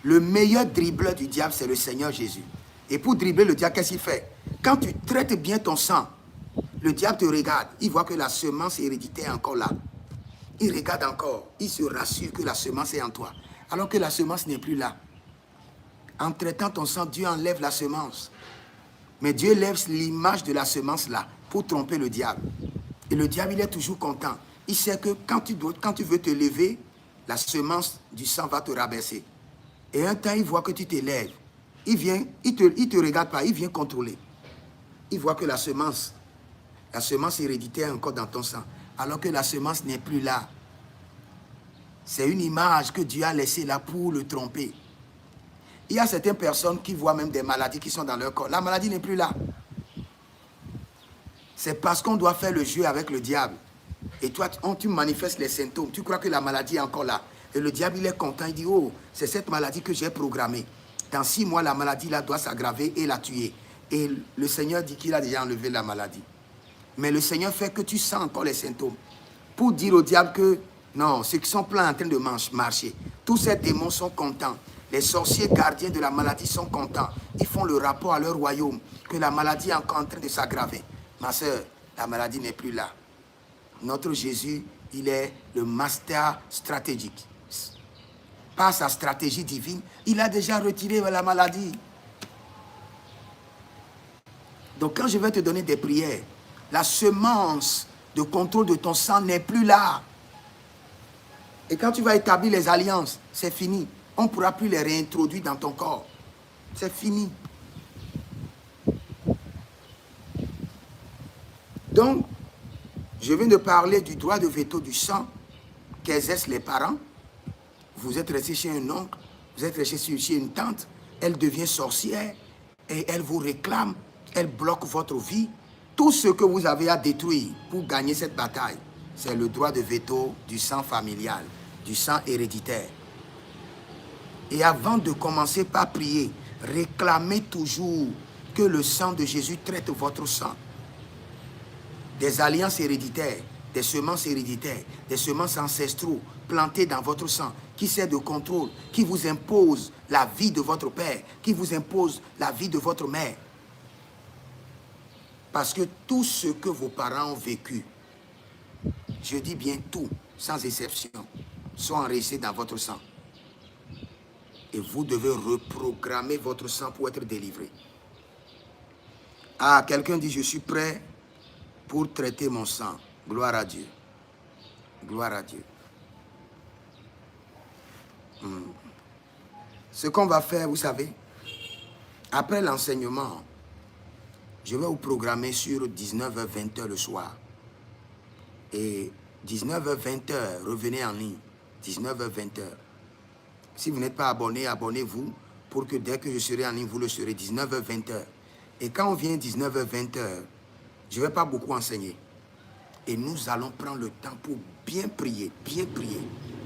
le meilleur dribbleur du diable, c'est le Seigneur Jésus. Et pour dribbler le diable, qu'est-ce qu'il fait? Quand tu traites bien ton sang, le diable te regarde. Il voit que la semence héréditaire est encore là. Il regarde encore. Il se rassure que la semence est en toi. Alors que la semence n'est plus là. En traitant ton sang, Dieu enlève la semence. Mais Dieu lève l'image de la semence là pour tromper le diable. Et le diable, il est toujours content. Il sait que quand tu veux te lever, la semence du sang va te rabaisser. Et un temps, il voit que tu te lèves. Il te regarde pas, il vient contrôler. Il voit que la semence héréditaire est encore dans ton sang. Alors que la semence n'est plus là. C'est une image que Dieu a laissée là pour le tromper. Il y a certaines personnes qui voient même des maladies qui sont dans leur corps. La maladie n'est plus là. C'est parce qu'on doit faire le jeu avec le diable. Et toi, tu manifestes les symptômes. Tu crois que la maladie est encore là. Et le diable, il est content. Il dit, oh, c'est cette maladie que j'ai programmée. Dans 6 mois, la maladie là doit s'aggraver et la tuer. Et le Seigneur dit qu'il a déjà enlevé la maladie. Mais le Seigneur fait que tu sens encore les symptômes. Pour dire au diable que, non, ceux qui sont pleins en train de marcher, tous ces démons sont contents. Les sorciers gardiens de la maladie sont contents. Ils font le rapport à leur royaume que la maladie est encore en train de s'aggraver. Ma soeur, la maladie n'est plus là. Notre Jésus, il est le master stratégique. Par sa stratégie divine, il a déjà retiré la maladie. Donc quand je vais te donner des prières, la semence de contrôle de ton sang n'est plus là. Et quand tu vas établir les alliances, c'est fini. On ne pourra plus les réintroduire dans ton corps. C'est fini. Donc, je viens de parler du droit de veto du sang qu'exercent les parents. Vous êtes resté chez un oncle, vous êtes resté chez une tante, elle devient sorcière et elle vous réclame, elle bloque votre vie. Tout ce que vous avez à détruire pour gagner cette bataille, c'est le droit de veto du sang familial, du sang héréditaire. Et avant de commencer par prier, réclamez toujours que le sang de Jésus traite votre sang. Des alliances héréditaires, des semences héréditaires, des semences ancestraux plantées dans votre sang, qui servent de contrôle, qui vous imposent la vie de votre père, qui vous imposent la vie de votre mère. Parce que tout ce que vos parents ont vécu, je dis bien tout, sans exception, sont enregistrés dans votre sang. Et vous devez reprogrammer votre sang pour être délivré. Ah, quelqu'un dit, je suis prêt pour traiter mon sang. Gloire à Dieu. Gloire à Dieu. Ce qu'on va faire, vous savez, après l'enseignement, je vais vous programmer sur 19h, 20h le soir. Et 19h, 20h, revenez en ligne. 19h, 20h. Si vous n'êtes pas abonné, abonnez-vous pour que dès que je serai en ligne, vous le serez. 19h, 20h. Et quand on vient 19h, 20h, je ne vais pas beaucoup enseigner. Et nous allons prendre le temps pour bien prier, bien prier.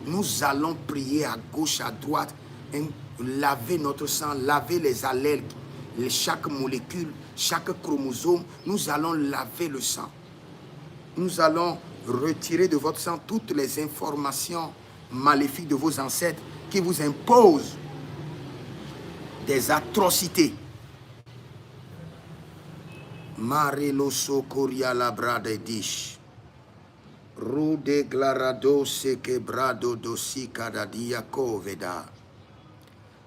Nous allons prier à gauche, à droite, laver notre sang, laver les allèles, chaque molécule, chaque chromosome. Nous allons laver le sang. Nous allons retirer de votre sang toutes les informations maléfiques de vos ancêtres qui vous imposent des atrocités. Marelo socoria labrade dish. Rude glarado se quebrado dosi cadadia coveda.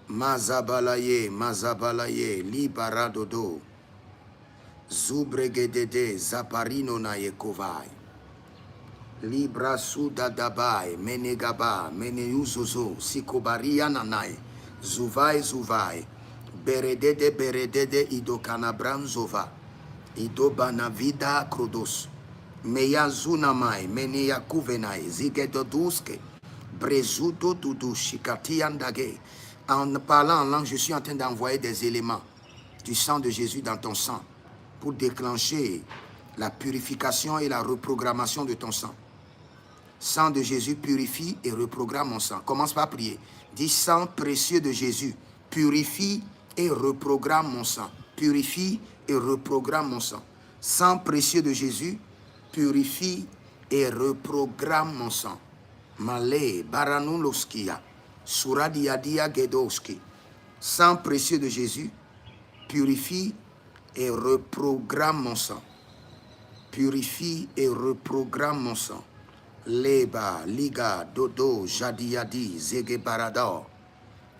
Mazabalaye, mazabalaye, libarado do. Zubregedede, zaparino na yekovai. Libra suda dabai, menegaba, meneuzozo, sikobaria nanai. Zuvai, zuvai. Beredede, beredede, idokanabran zova. Idobana vida krodos. Meya zunamai, menea kuvenai, zigedoduske. Brezudo dudu shikatiandage. En parlant en langue, je suis en train d'envoyer des éléments du sang de Jésus dans ton sang pour déclencher la purification et la reprogrammation de ton sang. Sang de Jésus purifie et reprogramme mon sang. Commence par prier. Dis, sang précieux de Jésus, purifie et reprogramme mon sang. Purifie et reprogramme mon sang. Sang précieux de Jésus, purifie et reprogramme mon sang. Malé, Baranuloskia, Suradiadia Gedoski. Sang précieux de Jésus, purifie et reprogramme mon sang. Purifie et reprogramme mon sang. Leba, Liga, Dodo, Jadiadi, Zege Barador,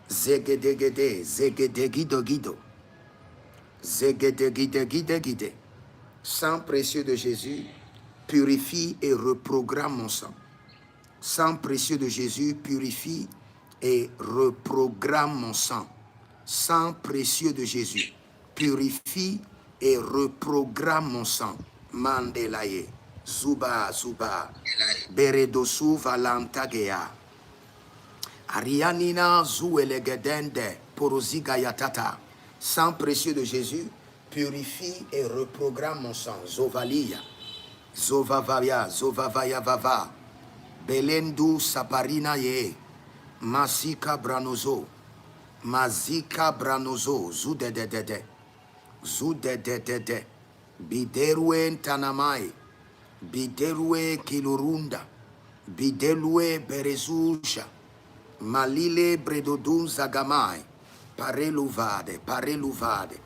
Zege Degede, Zege Degido Guido, Zege Degide Guide Guide. Sang précieux de Jésus, purifie et reprogramme mon sang. Sang précieux de Jésus, purifie et reprogramme mon sang. Sang précieux de Jésus, purifie et reprogramme mon sang. Mandelaye. Zuba, Zuba, Beredosu Valantagea, Arianina Zuelegedende, Porozigayatata. Sang précieux de Jésus, purifie et reprogramme mon sang. Zovalia, Zovavaya, Zovavaya Vava, Belendu Saparina Ye, Masika Branozo, Mazika Branozo, Zudedede, Zudedede, Bideruen Tanamai, Bidelue Kilurunda, Bidelue Berezusha, Malile Bredodun Zagamai, Pareluvade, Pareluvade,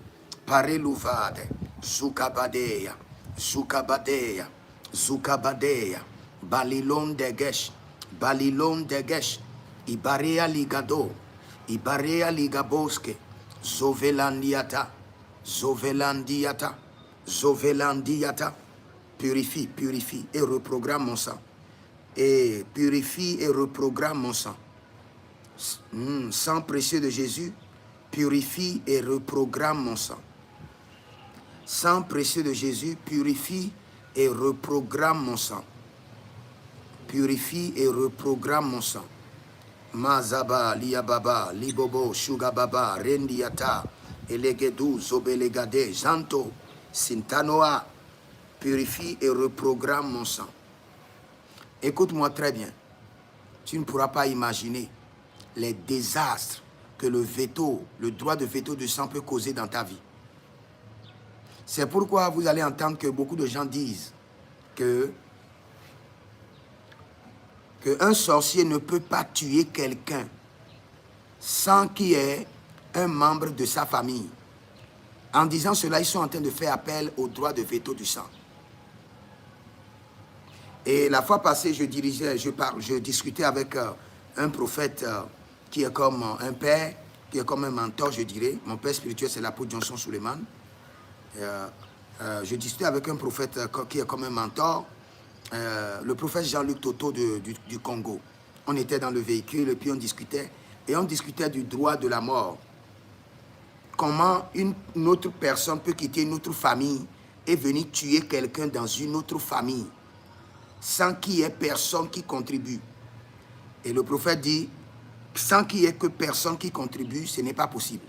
Pareluvade, Zukabadeya, Zukabadeya, Zukabadeya, Balilon de Gesh, Balilon de Gesh, Ibarea Ligado, Ibarea Ligaboske, Zovelandiata, Zovelandiata, Zovelandiata. Purifie, purifie et reprogramme mon sang. Et purifie et reprogramme mon sang. Sang précieux de Jésus, purifie et reprogramme mon sang. Sang précieux de Jésus, purifie et reprogramme mon sang. Purifie et reprogramme mon sang. Mazaba, Liababa, Libobo, Shugababa, Rendiata, Elegedu, Zobelegade, Zanto, Sintanoa. Purifie et reprogramme mon sang. Écoute-moi très bien. Tu ne pourras pas imaginer les désastres que le veto, le droit de veto du sang peut causer dans ta vie. C'est pourquoi vous allez entendre que beaucoup de gens disent qu'un sorcier ne peut pas tuer quelqu'un sans qu'il y ait un membre de sa famille. En disant cela, ils sont en train de faire appel au droit de veto du sang. Et la fois passée, je discutais avec un prophète qui est comme un père, qui est comme un mentor, je dirais. Mon père spirituel, c'est l'apôtre Johnson Suleiman. Je discutais avec un prophète qui est comme un mentor, le prophète Jean-Luc Toto du Congo. On était dans le véhicule et puis on discutait. Et on discutait du droit de la mort. Comment une autre personne peut quitter une autre famille et venir tuer quelqu'un dans une autre famille sans qu'il y ait personne qui contribue. Et le prophète dit, sans qu'il y ait que personne qui contribue, ce n'est pas possible.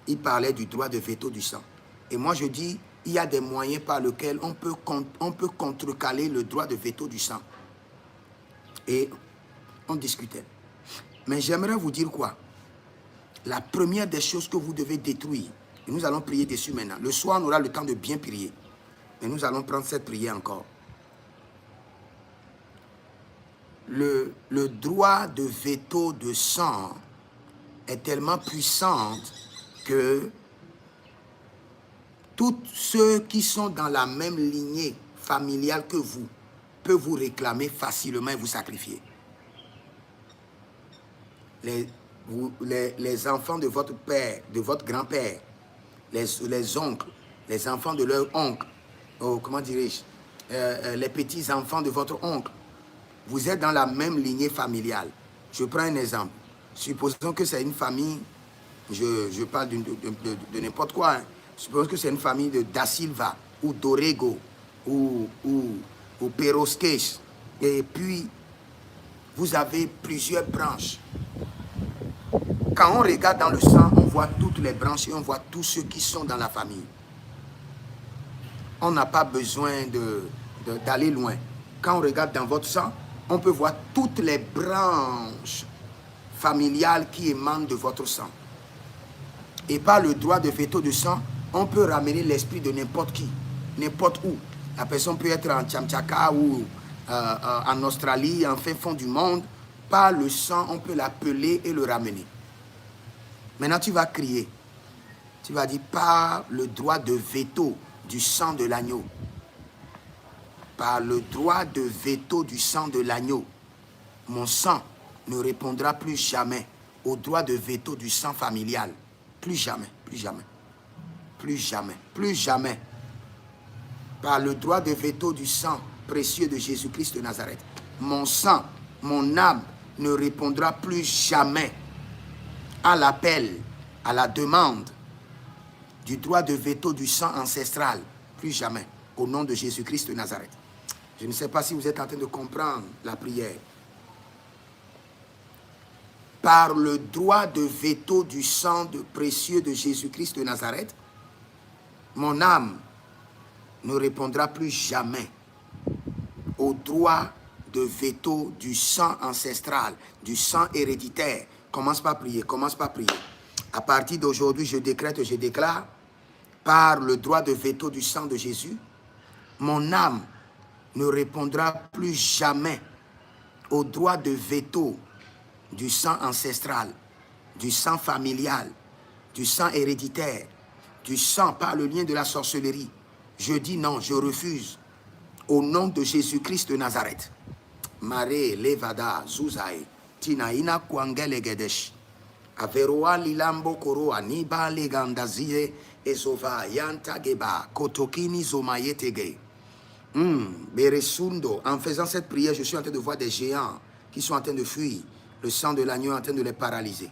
Il parlait du droit de veto du sang. Et moi je dis, il y a des moyens par lesquels on peut contrecaler le droit de veto du sang. Et on discutait. Mais j'aimerais vous dire quoi? La première des choses que vous devez détruire, et nous allons prier dessus maintenant. Le soir, on aura le temps de bien prier. Mais nous allons prendre cette prière encore. Le droit de veto de sang est tellement puissant que tous ceux qui sont dans la même lignée familiale que vous peuvent vous réclamer facilement et vous sacrifier. Les enfants de votre père, de votre grand-père, les oncles, les enfants de leur oncle, comment dirais-je, les petits-enfants de votre oncle, vous êtes dans la même lignée familiale. Je prends un exemple. Supposons que c'est une famille, je parle de n'importe quoi, hein. Supposons que c'est une famille de Da Silva, ou Dorego, ou Perosquez, et puis vous avez plusieurs branches. quand on regarde dans le sang, on voit toutes les branches et on voit tous ceux qui sont dans la famille. On n'a pas besoin d'aller loin. Quand on regarde dans votre sang, on peut voir toutes les branches familiales qui émanent de votre sang. Et par le droit de veto de sang, on peut ramener l'esprit de n'importe qui, n'importe où. La personne peut être en Tchamtchaka ou en Australie, en fin fond du monde. Par le sang, on peut l'appeler et le ramener. Maintenant, tu vas crier. Tu vas dire, par le droit de veto du sang de l'agneau. Par le droit de veto du sang de l'agneau, mon sang ne répondra plus jamais au droit de veto du sang familial. Plus jamais, plus jamais, plus jamais, plus jamais. Par le droit de veto du sang précieux de Jésus-Christ de Nazareth, mon sang, mon âme ne répondra plus jamais à l'appel, à la demande du droit de veto du sang ancestral. Plus jamais, au nom de Jésus-Christ de Nazareth. Je ne sais pas si vous êtes en train de comprendre la prière. Par le droit de veto du sang précieux de Jésus-Christ de Nazareth, mon âme ne répondra plus jamais au droit de veto du sang ancestral, du sang héréditaire. Commence par prier, commence par prier. À partir d'aujourd'hui, je décrète, je déclare, par le droit de veto du sang de Jésus, mon âme ne répondra plus jamais au droit de veto du sang ancestral, du sang familial, du sang héréditaire, du sang par le lien de la sorcellerie. Je dis non, je refuse. Au nom de Jésus-Christ de Nazareth. Mare levada zuzae tinaina kwangele gedesh. Averoa lilambo koroa niba legandazie ezova yanta geba kotokini zomayetege. Beresundo. En faisant cette prière, je suis en train de voir des géants qui sont en train de fuir. Le sang de l'agneau est en train de les paralyser.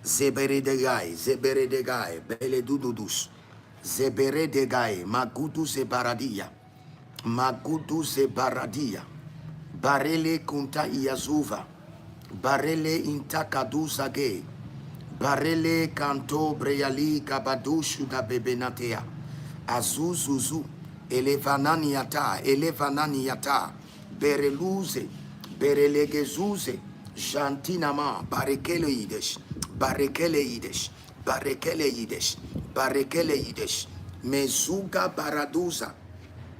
Zebere degae, bele doudous. Zebere degae, magoudou zebaradia. Magoudou zebaradia. Barele kunta iazuva. Barele intakadou zage. Barele kanto breyali kabadou da bebenatea. Azuzuzu. Elevananiata, bereluze, berelegezuze, jantinama, barekeleides, mezuga baraduza,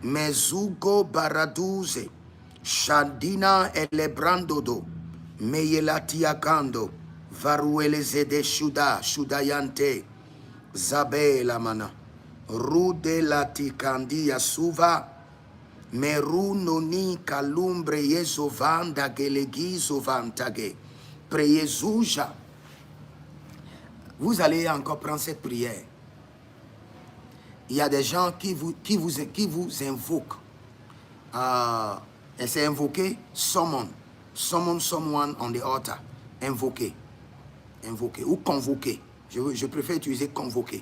mezugo baraduze, shandina elebrandodo, meyelatiakando, varueleze de shudayante, zabela mana. Rude latikandia suva, meru noni kalumbre yezovanda gelegizo vantage, preyezuja. Vous allez encore prendre cette prière. Il y a des gens qui vous invoquent. Et c'est invoquer summon someone on the altar. Invoquer. Invoquer ou convoquer. Je préfère utiliser convoquer.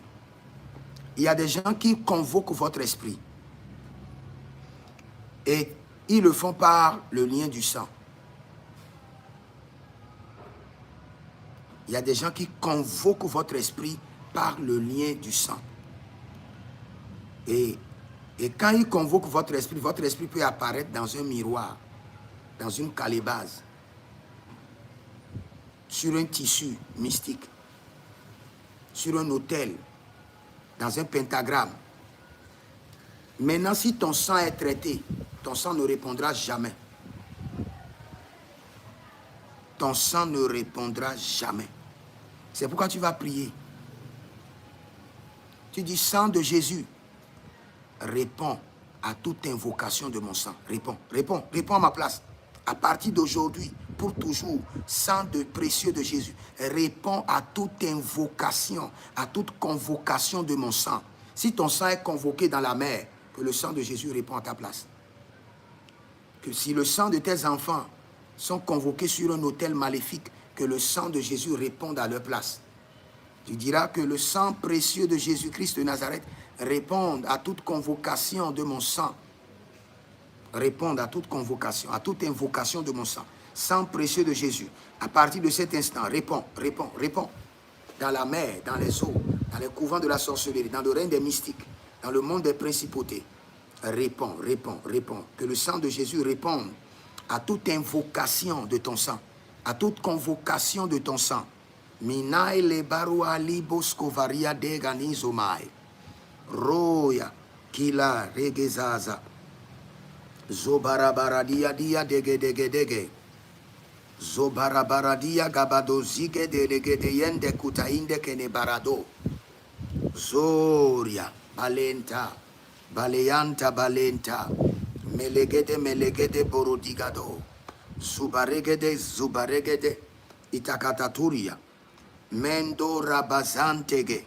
Il y a des gens qui convoquent votre esprit. Et ils le font par le lien du sang. Il y a des gens qui convoquent votre esprit par le lien du sang. Et quand ils convoquent votre esprit peut apparaître dans un miroir, dans une calebasse, sur un tissu mystique, sur un autel, dans un pentagramme. Maintenant, si ton sang est traité, ton sang ne répondra jamais. Ton sang ne répondra jamais. C'est pourquoi tu vas prier. Tu dis, sang de Jésus, réponds à toute invocation de mon sang. Réponds à ma place. À partir d'aujourd'hui, pour toujours, sang de précieux de Jésus, réponds à toute invocation, à toute convocation de mon sang. Si ton sang est convoqué dans la mer, que le sang de Jésus répond à ta place. Que si le sang de tes enfants sont convoqués sur un autel maléfique, que le sang de Jésus réponde à leur place. Tu diras que le sang précieux de Jésus-Christ de Nazareth réponde à toute convocation de mon sang. Réponde à toute convocation, à toute invocation de mon sang. Sang précieux de Jésus. À partir de cet instant, réponds. dans la mer, dans les eaux, dans les couvents de la sorcellerie, dans le règne des mystiques, dans le monde des principautés. Réponds, réponds, réponds. Que le sang de Jésus réponde à toute invocation de ton sang, à toute convocation de ton sang. Minai le barua libos kovaria de ganizomai. Roya kila regezaza. Zobarabaradia dia dege dege dege. Zobarabaradia gabado zige de dege de yende kutainde kene barado. Zoria balenta. Baleanta balenta. Melegede borodigado. Zubaregede itakataturia. Mendo rabazantege.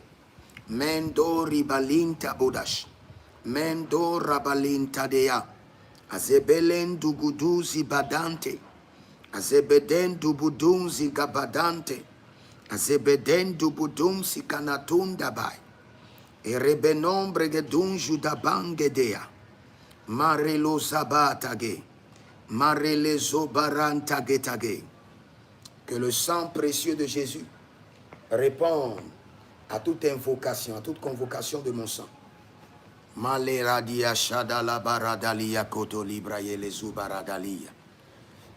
Mendo ribalinta bodash. Mendo rabalinta dea. Azebelen duguduzi badante. Azebeden dubudunzi gabadante. Azebeden dubudunzi kanatunda bai. Erebenombre gedunju dabangedea. Marelo zabatage. Marele zobarantagetage. Que le sang précieux de Jésus réponde à toute invocation, à toute convocation de mon sang. Maleradia shadala baradalia koto librayele zubaradalia.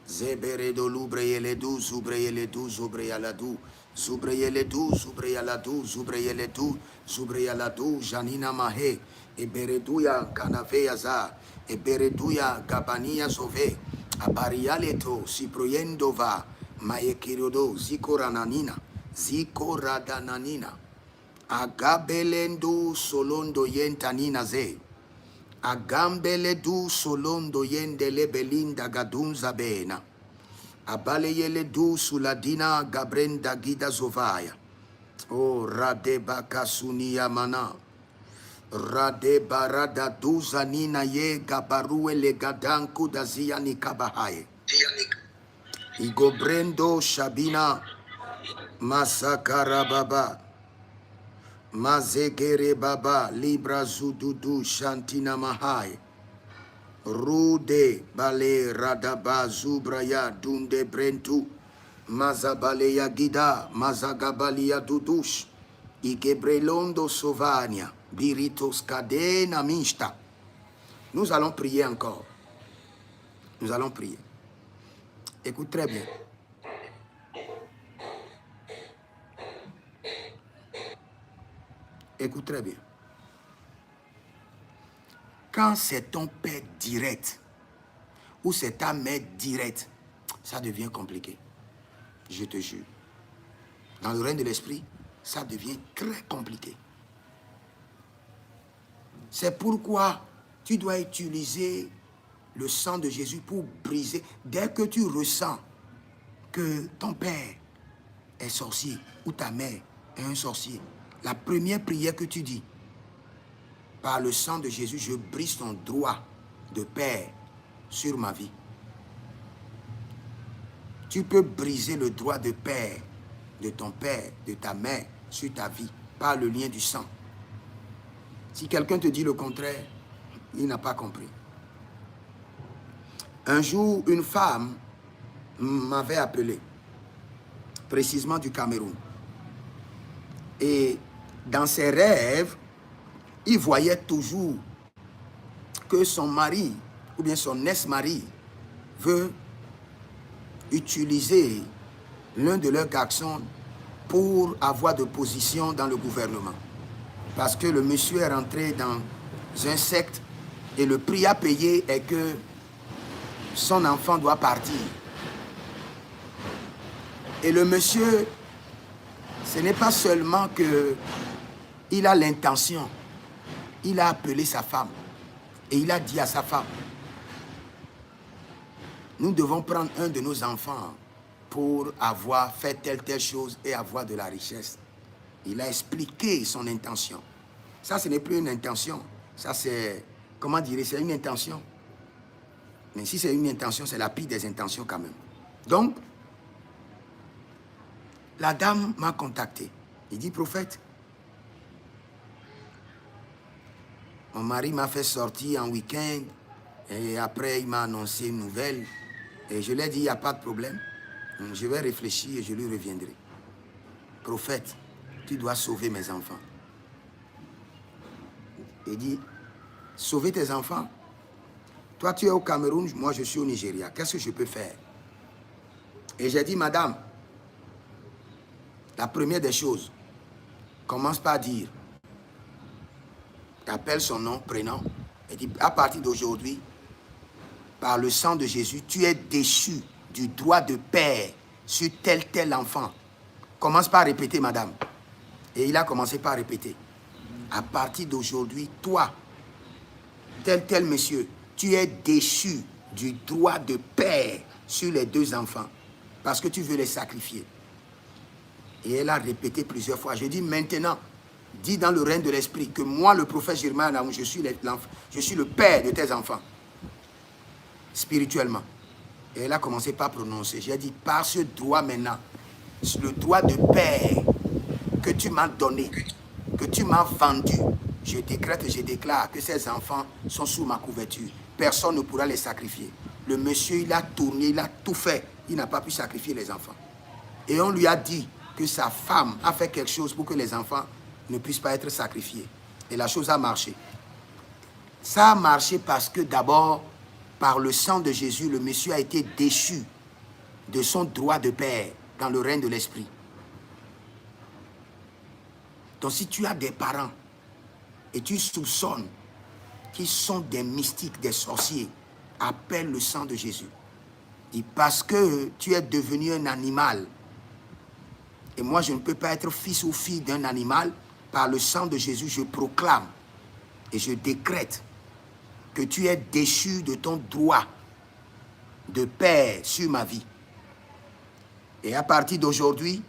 Zeberedo lubreyele du, zubreyele du, zubreyaladu. Zubreyele du, zubreyaladu, zubreyele du, zubreyaladu, janina mahe. Ebereduya kanaveyaza. Ebereduya gabania zove. Abarialeto, siproyendova. Maekirodo, zikorananina. Zikoradananina. Agabelendo solondo yentanina ze. Agambele du solondo yendele belinda gadunza bena. Abaleyele du suladina gabrenda gida zovaya. Oh radeba kasunia mana. Radeba rada duza nina ye gabarue le gadanku dazia ni kabahaye. Igobrendo shabina masakara baba. Mazegere baba libra zududu shantina mahai. Rude bale radaba zubraya dunde brentu. Mazabaleya gida mazagabalia dudush. Igebrelondo sovania biritos cadena mista. Nous allons prier encore. Nous allons prier. Écoute très bien. Écoute très bien. Quand c'est ton père direct ou c'est ta mère directe, ça devient compliqué. Je te jure. Dans le règne de l'esprit, ça devient très compliqué. C'est pourquoi tu dois utiliser le sang de Jésus pour briser. Dès que tu ressens que ton père est sorcier ou ta mère est un sorcier, la première prière que tu dis, par le sang de Jésus, je brise ton droit de père sur ma vie. Tu peux briser le droit de père, de ton père, de ta mère, sur ta vie, par le lien du sang. Si quelqu'un te dit le contraire, il n'a pas compris. Un jour, une femme m'avait appelé, précisément du Cameroun. Et dans ses rêves, il voyait toujours que son mari, ou bien son ex-mari, veut utiliser l'un de leurs garçons pour avoir de position dans le gouvernement. Parce que le monsieur est rentré dans un secte et le prix à payer est que son enfant doit partir. Et le monsieur, ce n'est pas seulement qu'il a l'intention, il a appelé sa femme et il a dit à sa femme, nous devons prendre un de nos enfants pour avoir fait telle chose et avoir de la richesse. Il a expliqué son intention. Ça, ce n'est plus une intention. Ça, c'est, comment dire, c'est une intention. Mais si c'est une intention, c'est la pire des intentions quand même. Donc, la dame m'a contacté. Il dit, prophète, mon mari m'a fait sortir en week-end et après il m'a annoncé une nouvelle. Et je lui ai dit, il n'y a pas de problème. Je vais réfléchir et je lui reviendrai. Prophète, tu dois sauver mes enfants. Il dit, sauver tes enfants? Toi, tu es au Cameroun, moi, je suis au Nigeria. Qu'est-ce que je peux faire? Et j'ai dit, madame, la première des choses, commence par dire, appelle son nom, prénom, et dit, à partir d'aujourd'hui, par le sang de Jésus, tu es déchu du droit de père sur tel enfant. Commence par répéter, madame. Et il a commencé par répéter. À partir d'aujourd'hui, toi, tel monsieur, tu es déchu du droit de père sur les 2 enfants parce que tu veux les sacrifier. Et elle a répété plusieurs fois. Je dis maintenant, dis dans le règne de l'esprit que moi, le prophète Germain, je suis le père de tes enfants, spirituellement. Et elle a commencé par prononcer. J'ai dit, par ce droit maintenant, le droit de père que tu m'as donné, que tu m'as vendu, je décrète et je déclare que ces enfants sont sous ma couverture. Personne ne pourra les sacrifier. Le monsieur, il a tourné, il a tout fait. Il n'a pas pu sacrifier les enfants. Et on lui a dit que sa femme a fait quelque chose pour que les enfants ne puissent pas être sacrifiés. Et la chose a marché. Ça a marché parce que d'abord, par le sang de Jésus, le monsieur a été déchu de son droit de père dans le règne de l'esprit. Donc si tu as des parents et tu soupçonnes qu'ils sont des mystiques, des sorciers, appelle le sang de Jésus. Et parce que tu es devenu un animal, et moi je ne peux pas être fils ou fille d'un animal, par le sang de Jésus, je proclame et je décrète que tu es déchu de ton droit de père sur ma vie. Et à partir d'aujourd'hui,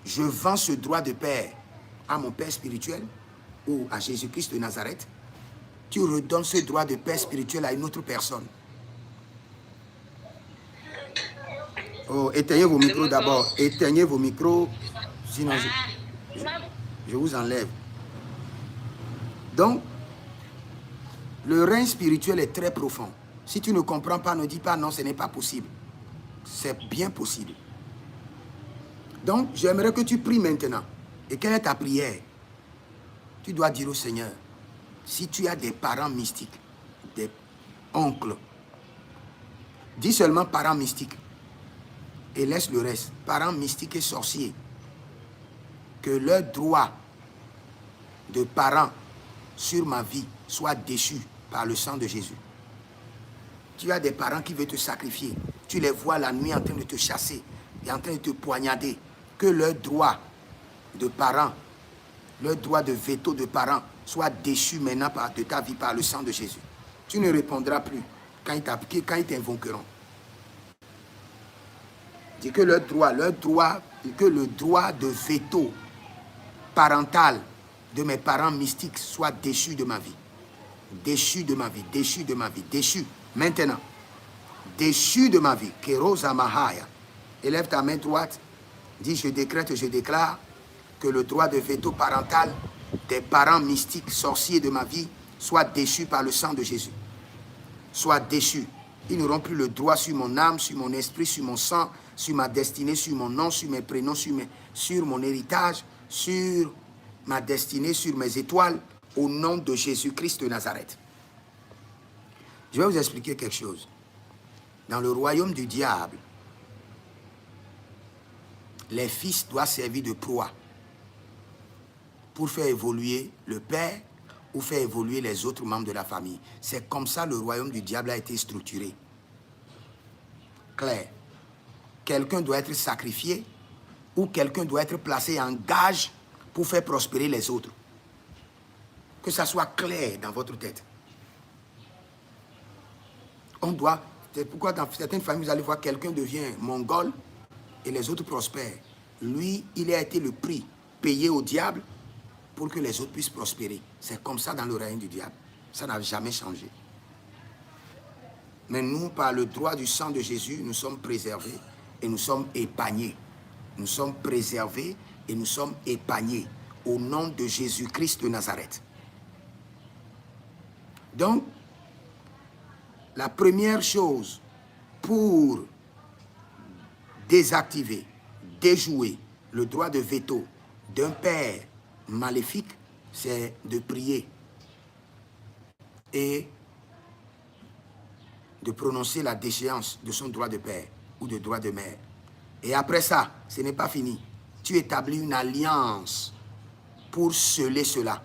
je vends ce droit de père à mon père spirituel ou à Jésus-Christ de Nazareth. Tu redonnes ce droit de père spirituel à une autre personne. Oh, éteignez vos micros d'abord. Éteignez vos micros, sinon je vous enlève. Donc, le règne spirituel est très profond. Si tu ne comprends pas, ne dis pas non, ce n'est pas possible. C'est bien possible. Donc, j'aimerais que tu pries maintenant. Et quelle est ta prière? Tu dois dire au Seigneur, si tu as des parents mystiques, des oncles, dis seulement parents mystiques et laisse le reste. Parents mystiques et sorciers, que leur droit de parents sur ma vie soit déchu par le sang de Jésus. Tu as des parents qui veulent te sacrifier. Tu les vois la nuit en train de te chasser et en train de te poignarder. Que leur droit de parents, leur droit de veto de parents soit déchu maintenant de ta vie par le sang de Jésus. Tu ne répondras plus quand ils t'invoqueront. Dis que que le droit de veto parental de mes parents mystiques soit déchu de ma vie. Déchu de ma vie, déchu de ma vie, déchu. Maintenant, déchu de ma vie. Kerosa Mahaya. Élève ta main droite. Dis, je décrète, je déclare que le droit de veto parental des parents mystiques, sorciers de ma vie, soit déchu par le sang de Jésus. Soit déchu. Ils n'auront plus le droit sur mon âme, sur mon esprit, sur mon sang, sur ma destinée, sur mon nom, sur mes prénoms, sur mon héritage, sur ma destinée, sur mes étoiles, au nom de Jésus-Christ de Nazareth. Je vais vous expliquer quelque chose. Dans le royaume du diable, les fils doivent servir de proie pour faire évoluer le père ou faire évoluer les autres membres de la famille. C'est comme ça le royaume du diable a été structuré. Clair. Quelqu'un doit être sacrifié ou quelqu'un doit être placé en gage pour faire prospérer les autres. Que ça soit clair dans votre tête. On doit... C'est pourquoi dans certaines familles, vous allez voir quelqu'un devient mongol et les autres prospèrent. Lui, il a été le prix payé au diable pour que les autres puissent prospérer. C'est comme ça dans le règne du diable. Ça n'a jamais changé. Mais nous, par le droit du sang de Jésus, nous sommes préservés et nous sommes épargnés. Nous sommes préservés et nous sommes épargnés au nom de Jésus-Christ de Nazareth. Donc, la première chose pour désactiver, déjouer le droit de veto d'un père maléfique, c'est de prier et de prononcer la déchéance de son droit de père ou de droit de mère. Et après ça, ce n'est pas fini. Tu établis une alliance pour sceller cela.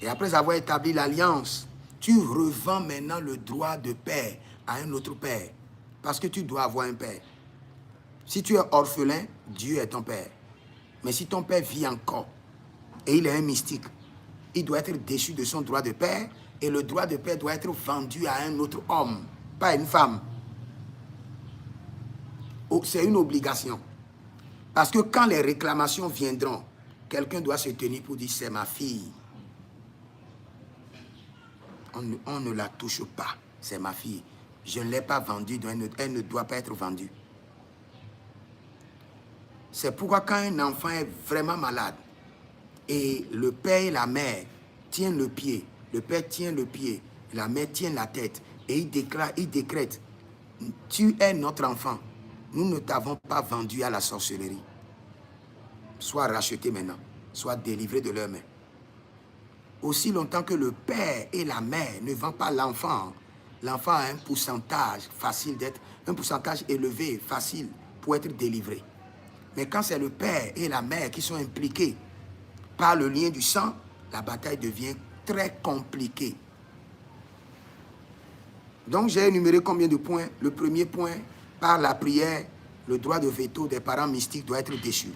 Et après avoir établi l'alliance, tu revends maintenant le droit de père à un autre père. Parce que tu dois avoir un père. Si tu es orphelin, Dieu est ton père. Mais si ton père vit encore et il est un mystique, il doit être déchu de son droit de père et le droit de père doit être vendu à un autre homme, pas à une femme. C'est une obligation. Parce que quand les réclamations viendront, quelqu'un doit se tenir pour dire c'est ma fille. On ne la touche pas, c'est ma fille. Je ne l'ai pas vendue, elle ne doit pas être vendue. C'est pourquoi quand un enfant est vraiment malade et le père et la mère tiennent le pied, le père tient le pied, la mère tient la tête et il décrète, tu es notre enfant, nous ne t'avons pas vendu à la sorcellerie. Sois racheté maintenant, sois délivré de leurs mains. Aussi longtemps que le père et la mère ne vendent pas l'enfant, l'enfant a un pourcentage facile d'être, un pourcentage élevé, facile pour être délivré. Mais quand c'est le père et la mère qui sont impliqués par le lien du sang, la bataille devient très compliquée. Donc j'ai énuméré combien de points? Le premier point, par la prière, le droit de veto des parents mystiques doit être déchu.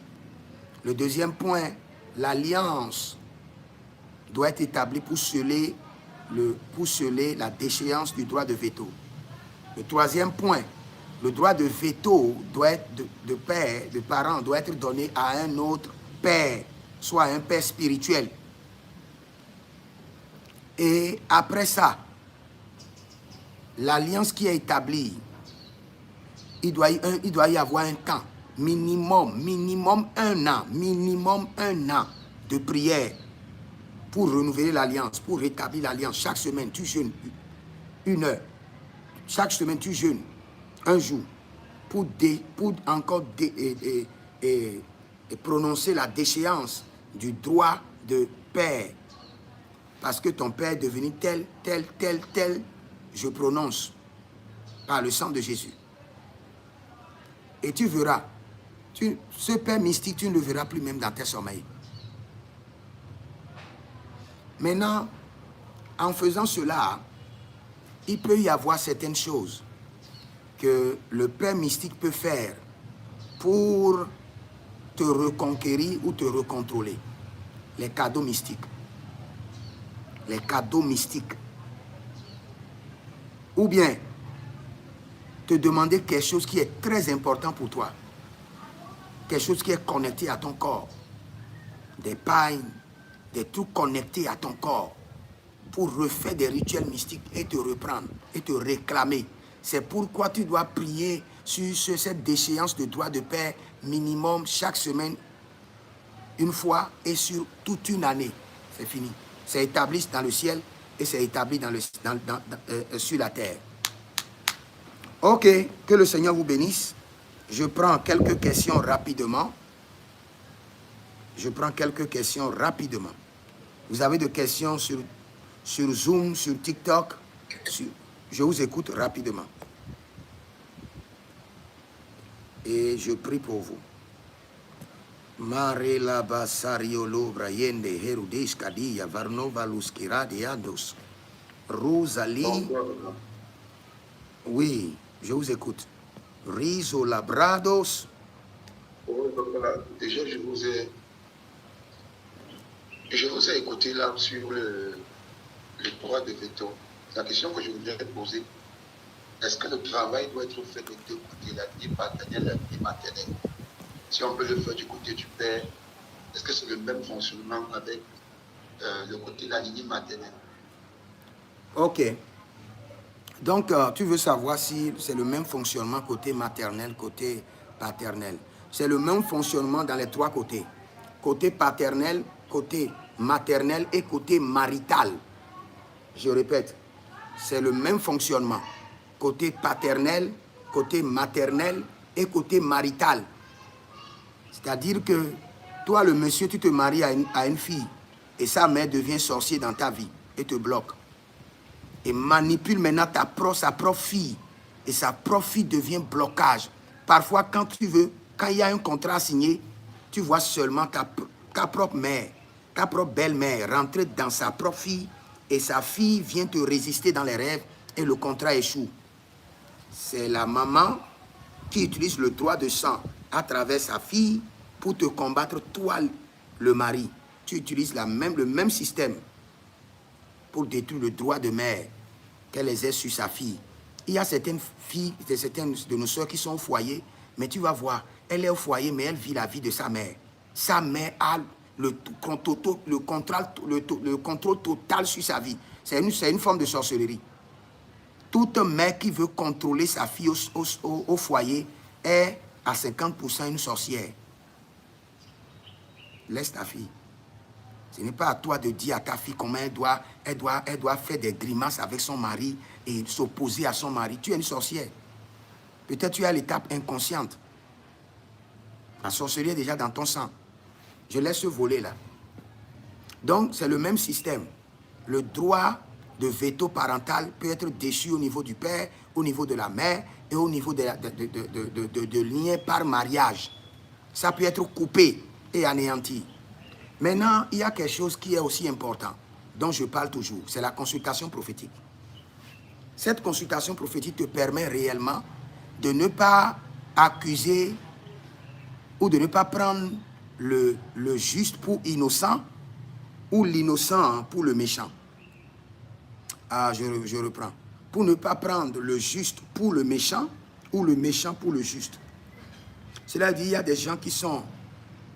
Le deuxième point, l'alliance doit être établie pour sceller la déchéance du droit de veto. Le troisième point, le droit de veto doit être de père, de parent, doit être donné à un autre père, soit un père spirituel. Et après ça, l'alliance qui est établie, il doit y avoir un temps, minimum un an de prière pour renouveler l'alliance, pour rétablir l'alliance. Chaque semaine, tu jeûnes 1 heure. Chaque semaine, tu jeûnes un jour pour encore prononcer la déchéance du droit de père. Parce que ton père est devenu tel, je prononce par le sang de Jésus. Et tu verras, ce père mystique, tu ne le verras plus même dans tes sommeils. Maintenant, en faisant cela, il peut y avoir certaines choses que le père mystique peut faire pour te reconquérir ou te recontrôler. Les cadeaux mystiques. Les cadeaux mystiques. Ou bien, te demander quelque chose qui est très important pour toi. Quelque chose qui est connecté à ton corps. Des pailles, des trucs connectés à ton corps. Pour refaire des rituels mystiques et te reprendre et te réclamer. C'est pourquoi tu dois prier sur cette déchéance de droit de père minimum chaque semaine, une fois et sur toute une année. C'est fini. C'est établi dans le ciel et c'est établi sur la terre. Ok, que le Seigneur vous bénisse. Je prends quelques questions rapidement. Vous avez des questions sur Zoom, sur TikTok, je vous écoute rapidement. Et je prie pour vous. Marela Basariolo Brayende Herudesh Kadia Varnova Luskiradiados Rosalie. Oui, je vous écoute. Riso Labrados. Déjà, je vous ai écouté là sur le droit de veto. La question que je voudrais poser, est-ce que le travail doit être fait des deux côtés, la vie paternelle et la vie maternelle? Si on peut le faire du côté du père, est-ce que c'est le même fonctionnement avec le côté de la lignée maternelle? Ok. Donc, tu veux savoir si c'est le même fonctionnement côté maternel, côté paternel. C'est le même fonctionnement dans les trois côtés. Côté paternel, côté maternel et côté marital. Je répète, c'est le même fonctionnement. Côté paternel, côté maternel et côté marital. C'est-à-dire que Toi, le monsieur, tu te maries à une fille et sa mère devient sorcier dans ta vie et te bloque. Et manipule maintenant sa propre fille. Et sa propre fille devient blocage. Parfois, quand tu veux, quand il y a un contrat signé, tu vois seulement ta propre mère, ta propre belle-mère rentrer dans sa propre fille et sa fille vient te résister dans les rêves et le contrat échoue. C'est la maman qui utilise le droit de sang à travers sa fille pour te combattre, toi, le mari. Tu utilises le même système pour détruire le droit de mère qu'elle exerce sur sa fille. Il y a certaines filles, certaines de nos soeurs qui sont au foyer, mais tu vas voir, elle est au foyer, mais elle vit la vie de sa mère. Sa mère a le contrôle total sur sa vie. C'est une forme de sorcellerie. Toute mère qui veut contrôler sa fille au foyer est à 50% une sorcière. Laisse ta fille. Ce n'est pas à toi de dire à ta fille comment elle doit faire des grimaces avec son mari et s'opposer à son mari. Tu es une sorcière. Peut-être tu es à l'étape inconsciente. La sorcellerie est déjà dans ton sang. Je laisse ce volet-là. Donc, c'est le même système. Le droit de veto parental peut être déchu au niveau du père, au niveau de la mère et au niveau de liens par mariage. Ça peut être coupé et anéanti. Maintenant, il y a quelque chose qui est aussi important, dont je parle toujours, c'est la consultation prophétique. Cette consultation prophétique te permet réellement de ne pas accuser ou de ne pas prendre le juste pour innocent ou l'innocent pour le méchant. Ah, je reprends. Pour ne pas prendre le juste pour le méchant ou le méchant pour le juste. Cela dit, il y a des gens qui sont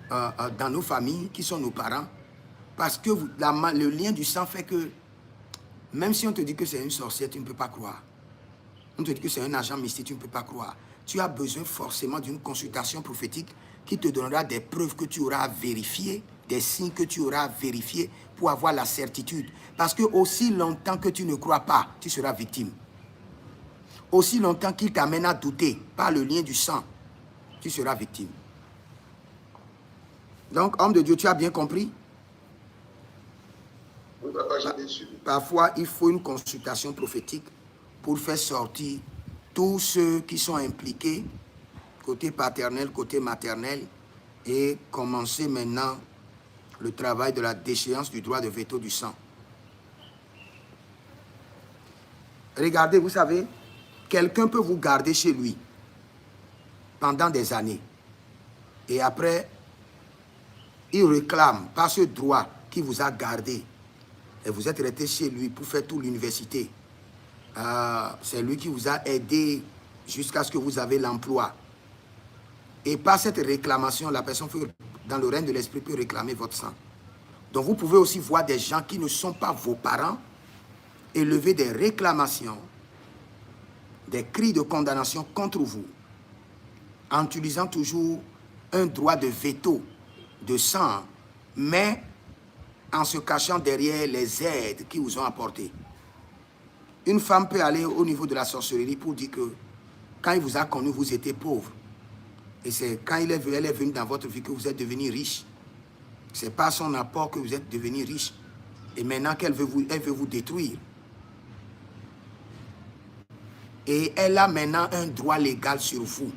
dans nos familles, qui sont nos parents, parce que le lien du sang fait que, même si on te dit que c'est une sorcière, tu ne peux pas croire. On te dit que c'est un agent mystique, tu ne peux pas croire. Tu as besoin forcément d'une consultation prophétique qui te donnera des preuves que tu auras vérifiées, des signes que tu auras vérifiés pour avoir la certitude. Parce que aussi longtemps que tu ne crois pas, tu seras victime. Aussi longtemps qu'il t'amène à douter par le lien du sang, tu seras victime. Donc, homme de Dieu, tu as bien compris? Oui, papa, j'ai bien suivi. Parfois, il faut une consultation prophétique pour faire sortir tous ceux qui sont impliqués, côté paternel, côté maternel, et commencer maintenant le travail de la déchéance du droit de veto du sang. Regardez, vous savez, quelqu'un peut vous garder chez lui pendant des années. Et après, il réclame par ce droit qui vous a gardé. Et vous êtes resté chez lui pour faire toute l'université. C'est lui qui vous a aidé jusqu'à ce que vous avez l'emploi. Et par cette réclamation, la personne dans le règne de l'esprit peut réclamer votre sang. Donc vous pouvez aussi voir des gens qui ne sont pas vos parents élever des réclamations, des cris de condamnation contre vous, en utilisant toujours un droit de veto, de sang, mais en se cachant derrière les aides qu'ils vous ont apportées. Une femme peut aller au niveau de la sorcellerie pour dire que quand il vous a connu, vous étiez pauvre. Et c'est quand elle est venue dans votre vie que vous êtes devenu riche. C'est par son apport que vous êtes devenu riche. Et maintenant qu'elle veut vous détruire. Et elle a maintenant un droit légal sur vous.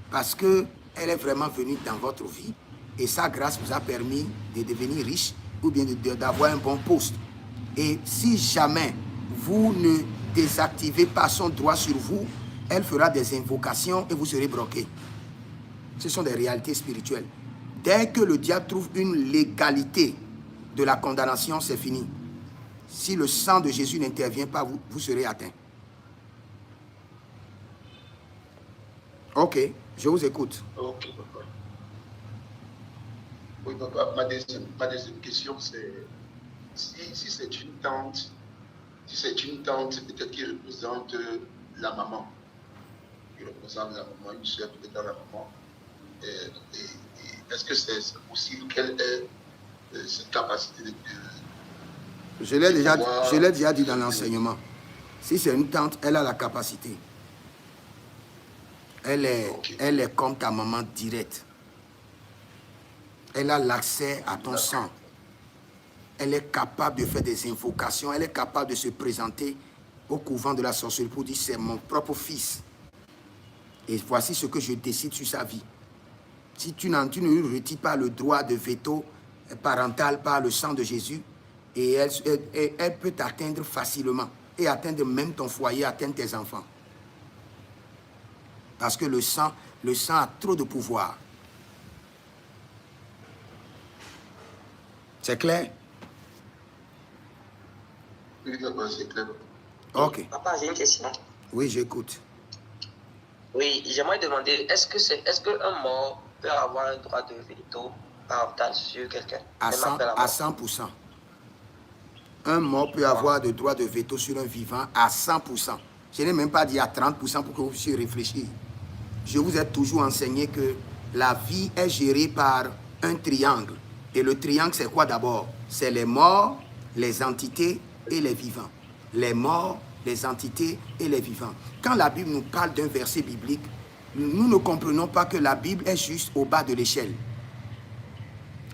Parce qu'elle est vraiment venue dans votre vie. Et sa grâce vous a permis de devenir riche ou bien d'avoir un bon poste. Et si jamais vous ne désactivez pas son droit sur vous, elle fera des invocations et vous serez bloqué. Ce sont des réalités spirituelles. Dès que le diable trouve une légalité de la condamnation, c'est fini. Si le sang de Jésus n'intervient pas, vous serez atteint. Ok, je vous écoute. Ok, papa. Oui, papa, ma deuxième question, c'est si c'est une tante, peut-être qui représente la maman, une soeur peut-être dans la maman, est-ce que c'est possible qu'elle ait cette capacité de... Je l'ai déjà dit dans l'enseignement. Si c'est une tante, elle a la capacité. Elle est comme ta maman directe. Elle a l'accès à ton sang. Elle est capable de faire des invocations. Elle est capable de se présenter au couvent de la sorcellerie pour dire c'est mon propre fils. Et voici ce que je décide sur sa vie. Si tu ne lui retires pas le droit de veto parental par le sang de Jésus, et elle peut t'atteindre facilement. Et atteindre même ton foyer, atteindre tes enfants. Parce que le sang a trop de pouvoir. C'est clair? Oui, d'accord, c'est clair. Ok. Papa, j'ai une question. Oui, j'écoute. Oui, j'aimerais demander, est-ce qu'un mort peut avoir un droit de veto parental sur quelqu'un? À 100%. Un mort peut avoir le droit de veto sur un vivant à 100%. Je n'ai même pas dit à 30% pour que vous puissiez réfléchir. Je vous ai toujours enseigné que la vie est gérée par un triangle. Et le triangle, c'est quoi d'abord? C'est les morts, les entités et les vivants. Les morts, les entités et les vivants. Quand la Bible nous parle d'un verset biblique, nous ne comprenons pas que la Bible est juste au bas de l'échelle.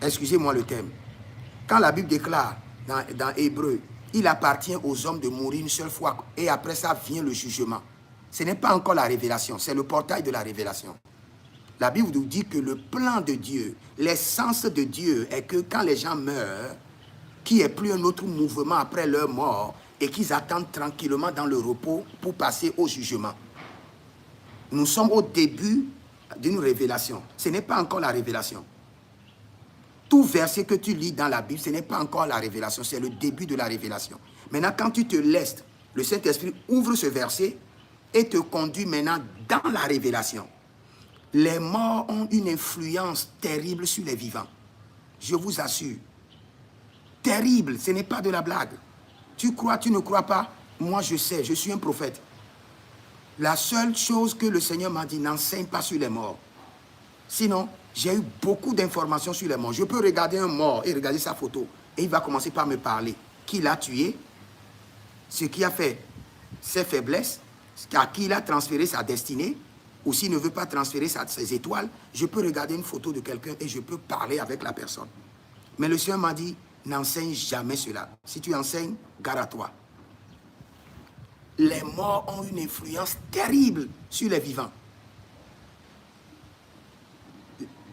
Excusez-moi le terme. Quand la Bible déclare dans Hébreu, il appartient aux hommes de mourir une seule fois et après ça vient le jugement. Ce n'est pas encore la révélation, c'est le portail de la révélation. La Bible nous dit que le plan de Dieu, l'essence de Dieu est que quand les gens meurent, qu'il n'y ait plus un autre mouvement après leur mort et qu'ils attendent tranquillement dans le repos pour passer au jugement. Nous sommes au début d'une révélation. Ce n'est pas encore la révélation. Tout verset que tu lis dans la Bible, ce n'est pas encore la révélation, c'est le début de la révélation. Maintenant, quand tu te laisses, le Saint-Esprit ouvre ce verset et te conduit maintenant dans la révélation. Les morts ont une influence terrible sur les vivants. Je vous assure. Terrible, ce n'est pas de la blague. Tu crois, tu ne crois pas? Moi, je sais, je suis un prophète. La seule chose que le Seigneur m'a dit, n'enseigne pas sur les morts. Sinon, j'ai eu beaucoup d'informations sur les morts. Je peux regarder un mort et regarder sa photo. Et il va commencer par me parler. Qui l'a tué? Ce qui a fait ses faiblesses? À qui il a transféré sa destinée? Ou s'il ne veut pas transférer ses étoiles, je peux regarder une photo de quelqu'un et je peux parler avec la personne. Mais le Seigneur m'a dit, n'enseigne jamais cela. Si tu enseignes, gare à toi. Les morts ont une influence terrible sur les vivants.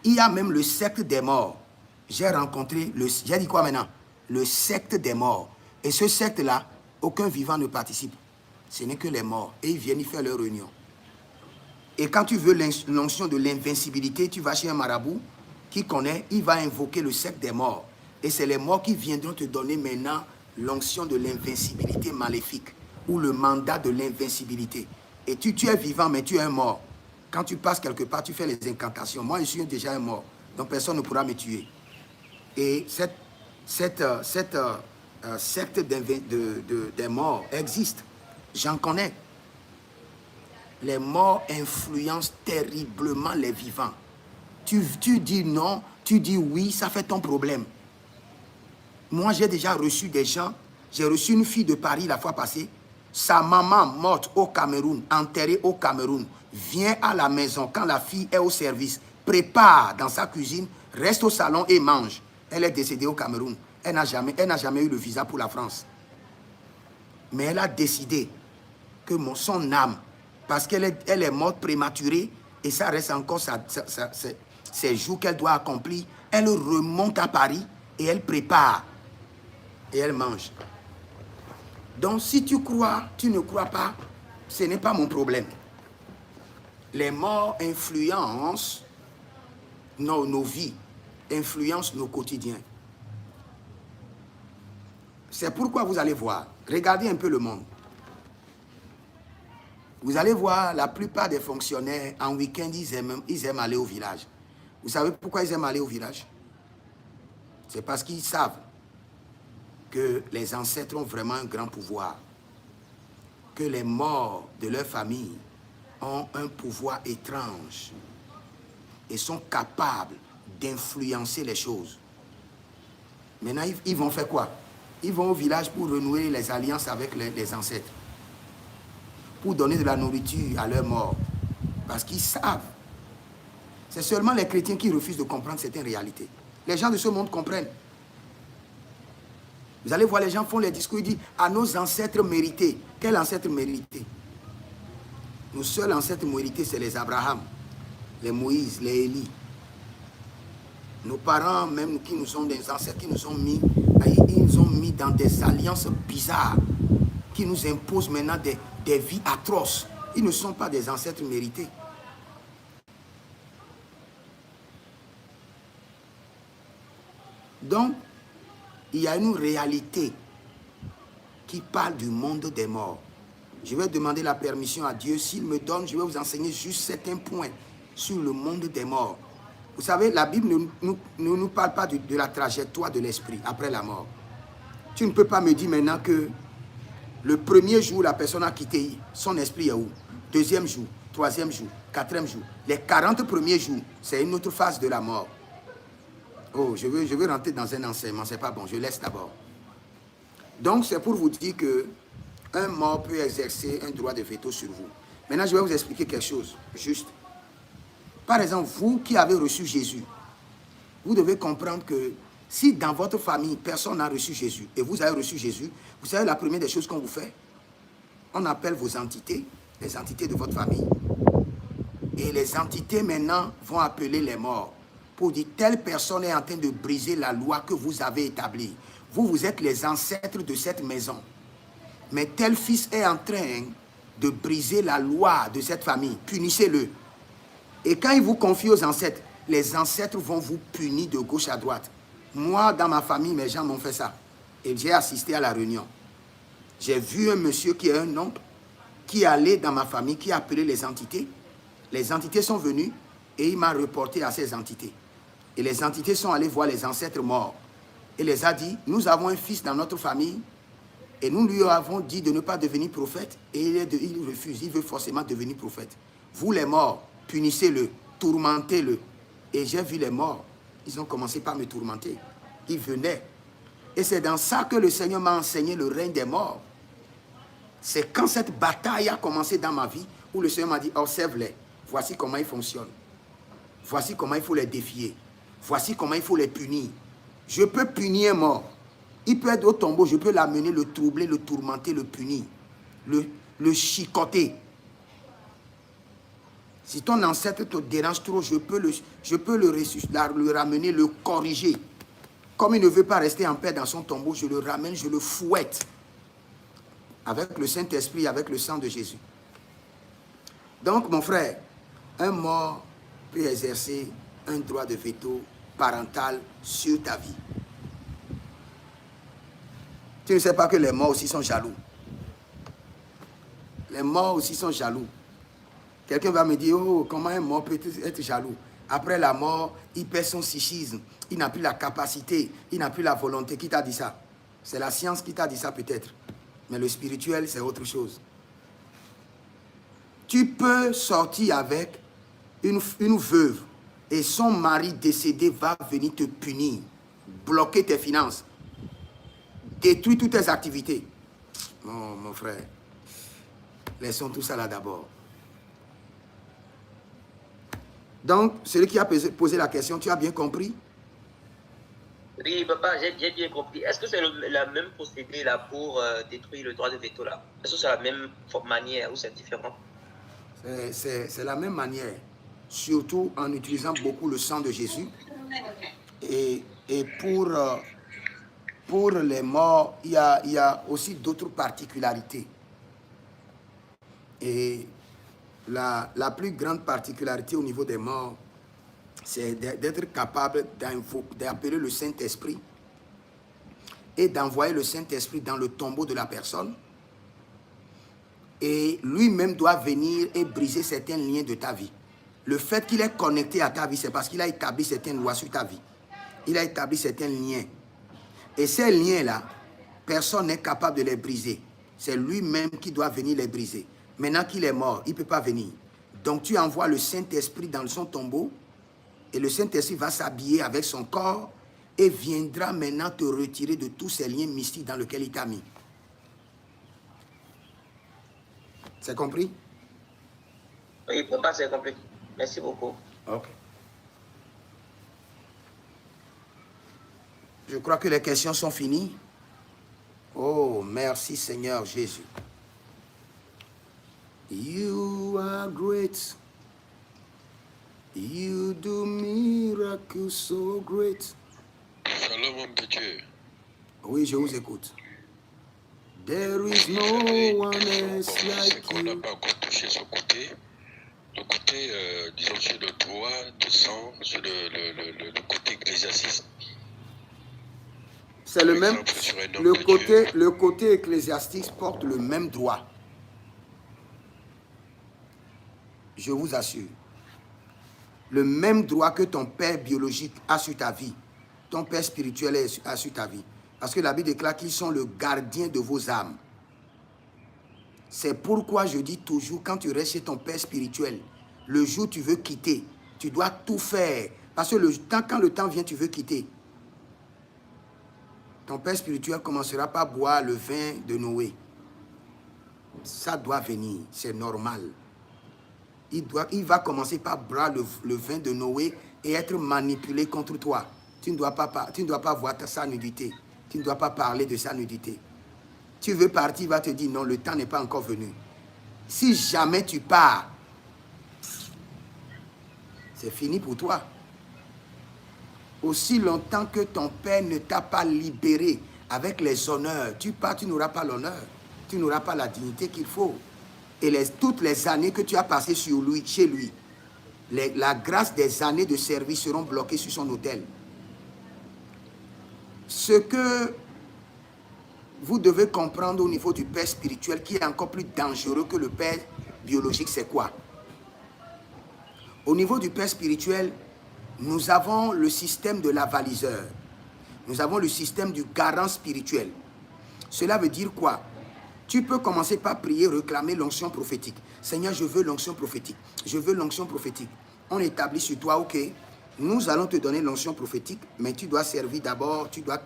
Il y a même le secte des morts. J'ai rencontré, j'ai dit quoi maintenant? Le secte des morts. Et ce secte-là, aucun vivant ne participe. Ce n'est que les morts. Et ils viennent y faire leur réunion. Et quand tu veux l'onction de l'invincibilité, tu vas chez un marabout qui connaît, il va invoquer le secte des morts. Et c'est les morts qui viendront te donner maintenant l'onction de l'invincibilité maléfique ou le mandat de l'invincibilité. Et tu es vivant, mais tu es un mort. Quand tu passes quelque part, tu fais les incantations. Moi, je suis déjà un mort, donc personne ne pourra me tuer. Et cette secte des morts existe. J'en connais. Les morts influencent terriblement les vivants. Tu dis non, tu dis oui, ça fait ton problème. Moi, j'ai déjà reçu des gens. J'ai reçu une fille de Paris la fois passée. Sa maman morte au Cameroun, enterrée au Cameroun, vient à la maison quand la fille est au service, prépare dans sa cuisine, reste au salon et mange. Elle est décédée au Cameroun. Elle n'a jamais eu le visa pour la France. Mais elle a décidé que son âme, parce qu'elle est morte prématurée, et ça reste encore ses jours qu'elle doit accomplir, elle remonte à Paris et elle prépare. Et elle mange. Donc si tu crois, tu ne crois pas, ce n'est pas mon problème. Les morts influencent nos vies, influencent nos quotidiens. C'est pourquoi vous allez voir, regardez un peu le monde. Vous allez voir, la plupart des fonctionnaires, en week-end, ils aiment aller au village. Vous savez pourquoi ils aiment aller au village? C'est parce qu'ils savent que les ancêtres ont vraiment un grand pouvoir. Que les morts de leur famille ont un pouvoir étrange et sont capables d'influencer les choses. Maintenant, ils vont faire quoi? Ils vont au village pour renouer les alliances avec les ancêtres. Pour donner de la nourriture à leurs morts. Parce qu'ils savent. C'est seulement les chrétiens qui refusent de comprendre certaines réalités. Les gens de ce monde comprennent. Vous allez voir, les gens font les discours, ils disent à nos ancêtres mérités. Quels ancêtres mérités? Nos seuls ancêtres mérités, c'est les Abraham, les Moïse, les Élie. Nos parents, même qui nous sont des ancêtres, qui nous ont mis, ils nous ont mis dans des alliances bizarres, qui nous imposent maintenant des vies atroces. Ils ne sont pas des ancêtres mérités. Donc, il y a une réalité qui parle du monde des morts. Je vais demander la permission à Dieu. S'il me donne, je vais vous enseigner juste certains points sur le monde des morts. Vous savez, la Bible ne nous parle pas de la trajectoire de l'esprit après la mort. Tu ne peux pas me dire maintenant que le premier jour, la personne a quitté, son esprit est où? Deuxième jour, troisième jour, quatrième jour. Les 40 premiers jours, c'est une autre phase de la mort. Oh, je veux rentrer dans un enseignement, c'est pas bon, je laisse d'abord. Donc, c'est pour vous dire que un mort peut exercer un droit de veto sur vous. Maintenant, je vais vous expliquer quelque chose, juste. Par exemple, vous qui avez reçu Jésus, vous devez comprendre que si dans votre famille, personne n'a reçu Jésus, et vous avez reçu Jésus, vous savez la première des choses qu'on vous fait? On appelle vos entités, les entités de votre famille. Et les entités maintenant vont appeler les morts pour dire telle personne est en train de briser la loi que vous avez établie. Vous êtes les ancêtres de cette maison. Mais tel fils est en train de briser la loi de cette famille. Punissez-le. Et quand il vous confie aux ancêtres, les ancêtres vont vous punir de gauche à droite. Moi, dans ma famille, mes gens m'ont fait ça. Et j'ai assisté à la réunion. J'ai vu un monsieur qui est un oncle, qui est allé dans ma famille, qui a appelé les entités. Les entités sont venues et il m'a reporté à ces entités. Et les entités sont allées voir les ancêtres morts. Et les a dit, nous avons un fils dans notre famille et nous lui avons dit de ne pas devenir prophète. Et il refuse, il veut forcément devenir prophète. Vous les morts, punissez-le, tourmentez-le. Et j'ai vu les morts, ils ont commencé par me tourmenter. Ils venaient. Et c'est dans ça que le Seigneur m'a enseigné le règne des morts. C'est quand cette bataille a commencé dans ma vie où le Seigneur m'a dit, observe-les. Voici comment ils fonctionnent. Voici comment il faut les défier. Voici comment il faut les punir. Je peux punir un mort. Il peut être au tombeau, je peux l'amener, le troubler, le tourmenter, le punir, le chicoter. Si ton ancêtre te dérange trop, je peux le ramener, le corriger. Comme il ne veut pas rester en paix dans son tombeau, je le ramène, je le fouette. Avec le Saint-Esprit, avec le sang de Jésus. Donc, mon frère, un mort peut exercer un droit de veto parental sur ta vie. Tu ne sais pas que les morts aussi sont jaloux. Les morts aussi sont jaloux. Quelqu'un va me dire, oh, comment un mort peut être jaloux? Après la mort, il perd son psychisme. Il n'a plus la capacité, il n'a plus la volonté. Qui t'a dit ça? C'est la science qui t'a dit ça peut-être. Mais le spirituel, c'est autre chose. Tu peux sortir avec une veuve et son mari décédé va venir te punir, bloquer tes finances, détruire toutes tes activités. Oh, mon frère, laissons tout ça là d'abord. Donc, celui qui a posé la question, tu as bien compris? Oui, papa, j'ai bien compris. Est-ce que c'est la même procédé là pour détruire le droit de veto là? Est-ce que c'est la même manière ou c'est différent? C'est la même manière, surtout en utilisant beaucoup le sang de Jésus. Et pour les morts, il y a aussi d'autres particularités. Et la plus grande particularité au niveau des morts, c'est d'être capable d'appeler le Saint-Esprit et d'envoyer le Saint-Esprit dans le tombeau de la personne. Et lui-même doit venir et briser certains liens de ta vie. Le fait qu'il est connecté à ta vie, c'est parce qu'il a établi certaines lois sur ta vie. Il a établi certains liens. Et ces liens-là, personne n'est capable de les briser. C'est lui-même qui doit venir les briser. Maintenant qu'il est mort, il ne peut pas venir. Donc tu envoies le Saint-Esprit dans son tombeau et le Saint-Esprit va s'habiller avec son corps et viendra maintenant te retirer de tous ces liens mystiques dans lesquels il t'a mis. C'est compris? Oui, papa, c'est compris. Merci beaucoup. Ok. Je crois que les questions sont finies. Oh, merci Seigneur Jésus. You are great. You do miracles so great. Shalom, homme de Dieu. Oui, je vous écoute. There is no one else like On n'a you. pas encore touché ce côté. Le côté, disons, sur le droit de sang, sur le côté ecclésiastique. C'est le Par même. exemple, sur un homme de Dieu. Le côté ecclésiastique porte le même droit. Je vous assure. Le même droit que ton père biologique a sur ta vie. Ton père spirituel a sur ta vie. Parce que la Bible déclare qu'ils sont le gardien de vos âmes. C'est pourquoi je dis toujours, quand tu restes chez ton père spirituel, le jour où tu veux quitter, tu dois tout faire. Parce que quand le temps vient, tu veux quitter. Ton père spirituel commencera par boire le vin de Noé. Ça doit venir, c'est normal. Il va commencer par boire le vin de Noé et être manipulé contre toi. Tu ne dois pas voir sa nudité. Tu ne dois pas parler de sa nudité. Tu veux partir, il va te dire non, le temps n'est pas encore venu. Si jamais tu pars, c'est fini pour toi. Aussi longtemps que ton père ne t'a pas libéré avec les honneurs, tu pars, tu n'auras pas l'honneur. Tu n'auras pas la dignité qu'il faut. Et toutes les années que tu as passées chez lui, la grâce des années de service seront bloquées sur son autel. Ce que vous devez comprendre au niveau du père spirituel, qui est encore plus dangereux que le père biologique, c'est quoi? Au niveau du père spirituel, nous avons le système de l'avaliseur. Nous avons le système du garant spirituel. Cela veut dire quoi? Tu peux commencer par prier, réclamer l'onction prophétique. Seigneur, je veux l'onction prophétique. Je veux l'onction prophétique. On établit sur toi, ok, nous allons te donner l'onction prophétique, mais tu dois servir d'abord, tu dois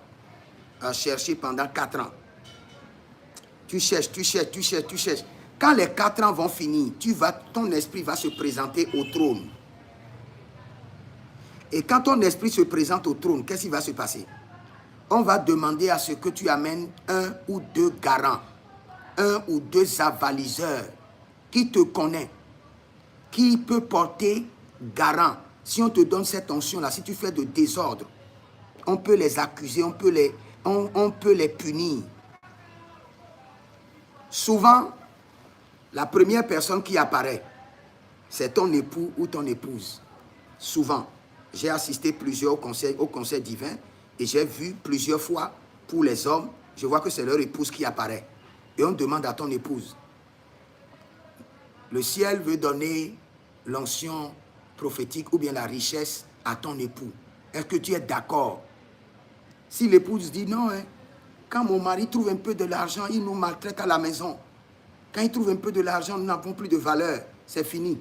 chercher pendant 4 ans. Tu cherches. Quand les 4 ans vont finir, ton esprit va se présenter au trône. Et quand ton esprit se présente au trône, qu'est-ce qui va se passer? On va demander à ce que tu amènes 1 ou 2 garants, 1 ou 2 avaliseurs qui te connaissent, qui peut porter garant. Si on te donne cette onction-là, si tu fais de désordre, on peut les accuser, on peut les punir. Souvent, la première personne qui apparaît, c'est ton époux ou ton épouse. Souvent, j'ai assisté plusieurs au conseil divin et j'ai vu plusieurs fois, pour les hommes, je vois que c'est leur épouse qui apparaît. Et on demande à ton épouse. Le ciel veut donner l'onction prophétique ou bien la richesse à ton époux. Est-ce que tu es d'accord? Si l'épouse dit non, quand mon mari trouve un peu de l'argent, il nous maltraite à la maison. Quand il trouve un peu de l'argent, nous n'avons plus de valeur. C'est fini.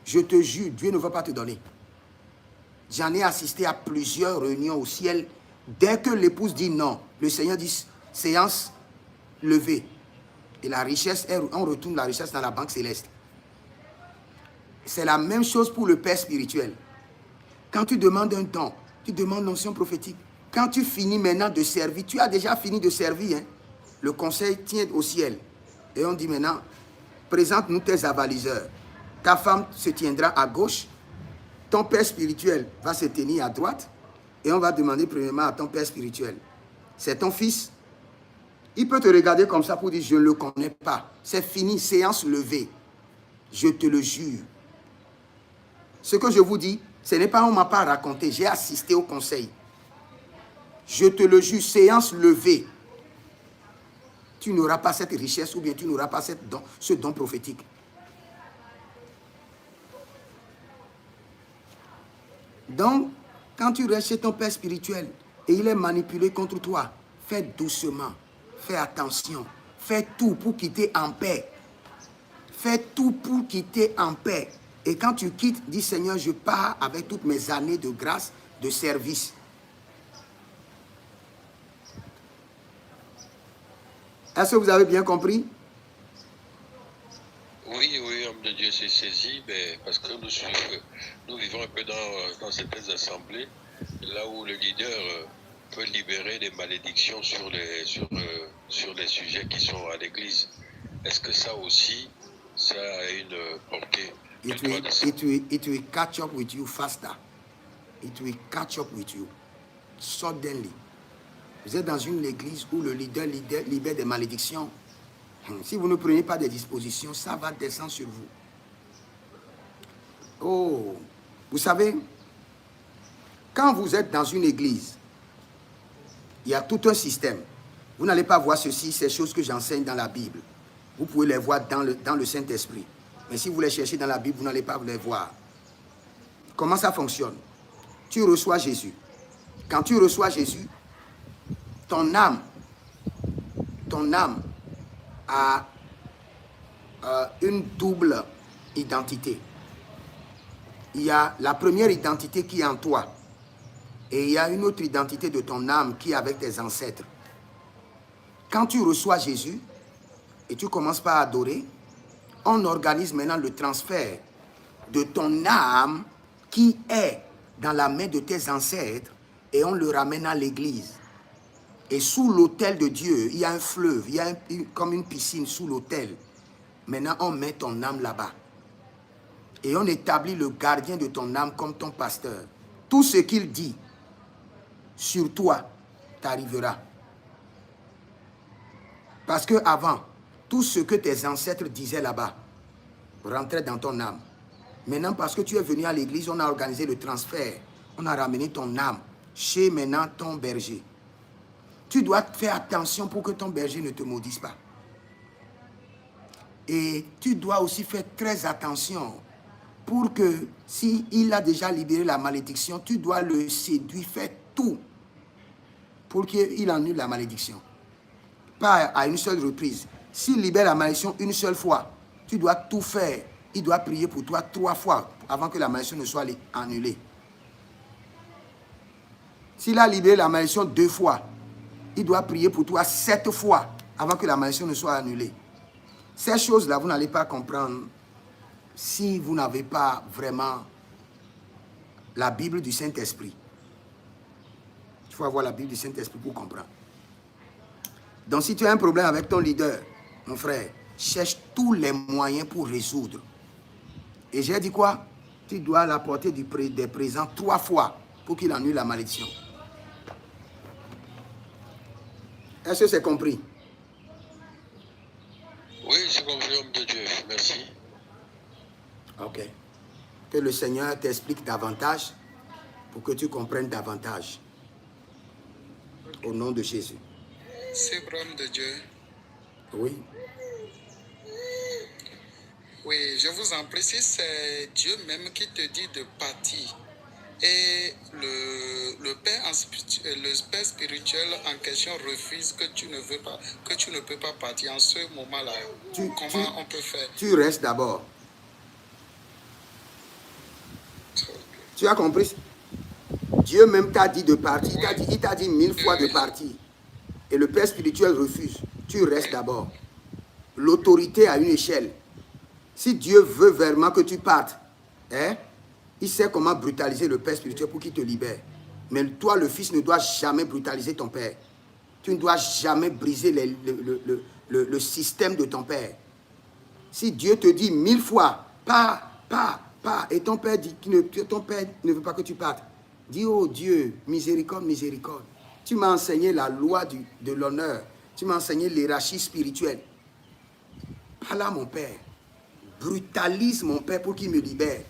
Je te jure, Dieu ne va pas te donner. J'en ai assisté à plusieurs réunions au ciel. Dès que l'épouse dit non, le Seigneur dit séance levée. Et la richesse, on retourne la richesse dans la banque céleste. C'est la même chose pour le père spirituel. Quand tu demandes un don, tu demandes l'onction prophétique. Quand tu finis maintenant de servir, tu as déjà fini de servir. Le conseil tient au ciel. Et on dit maintenant, présente-nous tes avaliseurs. Ta femme se tiendra à gauche. Ton père spirituel va se tenir à droite. Et on va demander premièrement à ton père spirituel. C'est ton fils. Il peut te regarder comme ça pour dire, je ne le connais pas. C'est fini, séance levée. Je te le jure. Ce que je vous dis, ce n'est pas, on ne m'a pas raconté. J'ai assisté au conseil. Je te le jure, séance levée. Tu n'auras pas cette richesse ou bien tu n'auras pas ce don prophétique. Donc, quand tu restes chez ton père spirituel et il est manipulé contre toi, fais doucement, fais attention, fais tout pour quitter en paix. Fais tout pour quitter en paix. Et quand tu quittes, dis Seigneur, je pars avec toutes mes années de grâce, de service. Est-ce que vous avez bien compris? Oui, homme de Dieu, c'est saisi, mais parce que nous vivons un peu dans certaines assemblées, là où le leader peut libérer des malédictions sur les sujets qui sont à l'église. Est-ce que ça aussi, ça a une portée? It will catch up with you faster. It will catch up with you suddenly. Vous êtes dans une église où le leader libère des malédictions. Si vous ne prenez pas des dispositions, ça va descendre sur vous. Oh, vous savez, quand vous êtes dans une église, il y a tout un système. Vous n'allez pas voir ceci, ces choses que j'enseigne dans la Bible. Vous pouvez les voir dans le Saint-Esprit. Mais si vous les cherchez dans la Bible, vous n'allez pas les voir. Comment ça fonctionne? Tu reçois Jésus. Quand tu reçois Jésus, ton âme a une double identité. Il y a la première identité qui est en toi. Et il y a une autre identité de ton âme qui est avec tes ancêtres. Quand tu reçois Jésus et tu commences par adorer, on organise maintenant le transfert de ton âme qui est dans la main de tes ancêtres et on le ramène à l'église. Et sous l'autel de Dieu, il y a un fleuve, il y a comme une piscine sous l'autel. Maintenant, on met ton âme là-bas. Et on établit le gardien de ton âme comme ton pasteur. Tout ce qu'il dit sur toi t'arrivera. Parce que avant, tout ce que tes ancêtres disaient là-bas rentrait dans ton âme. Maintenant, parce que tu es venu à l'église, on a organisé le transfert. On a ramené ton âme chez maintenant ton berger. Tu dois faire attention pour que ton berger ne te maudisse pas. Et tu dois aussi faire très attention pour que, s'il a déjà libéré la malédiction, tu dois le séduire, faire tout pour qu'il annule la malédiction. Pas à une seule reprise. S'il libère la malédiction une seule fois, tu dois tout faire. Il doit prier pour toi 3 fois avant que la malédiction ne soit annulée. S'il a libéré la malédiction 2 fois, il doit prier pour toi 7 fois avant que la malédiction ne soit annulée. Ces choses-là, vous n'allez pas comprendre si vous n'avez pas vraiment la Bible du Saint-Esprit. Il faut avoir la Bible du Saint-Esprit pour comprendre. Donc, si tu as un problème avec ton leader, mon frère, cherche tous les moyens pour résoudre. Et j'ai dit quoi? Tu dois l'apporter des présents 3 fois pour qu'il annule la malédiction. Est-ce que c'est compris? Oui, c'est compris, homme de Dieu. Merci. Ok. Que le Seigneur t'explique davantage pour que tu comprennes davantage. Au nom de Jésus. C'est homme de Dieu. Oui. Oui, je vous en prie, si c'est Dieu même qui te dit de partir et le père spirituel en question refuse que tu ne peux pas partir en ce moment-là, comment on peut faire? Tu restes d'abord. Tu as compris? Dieu même t'a dit de partir. Il t'a dit 1000 fois de partir. Et le père spirituel refuse. Tu restes d'abord. L'autorité à une échelle. Si Dieu veut vraiment que tu partes, il sait comment brutaliser le père spirituel pour qu'il te libère. Mais toi, le fils, ne dois jamais brutaliser ton père. Tu ne dois jamais briser le système de ton père. Si Dieu te dit 1000 fois, pas, et ton père dit ton père ne veut pas que tu partes, dis, oh Dieu, miséricorde, miséricorde. Tu m'as enseigné la loi de l'honneur. Tu m'as enseigné l'hierarchie spirituelle. Pas là, mon père. Brutalise mon père pour qu'il me libère.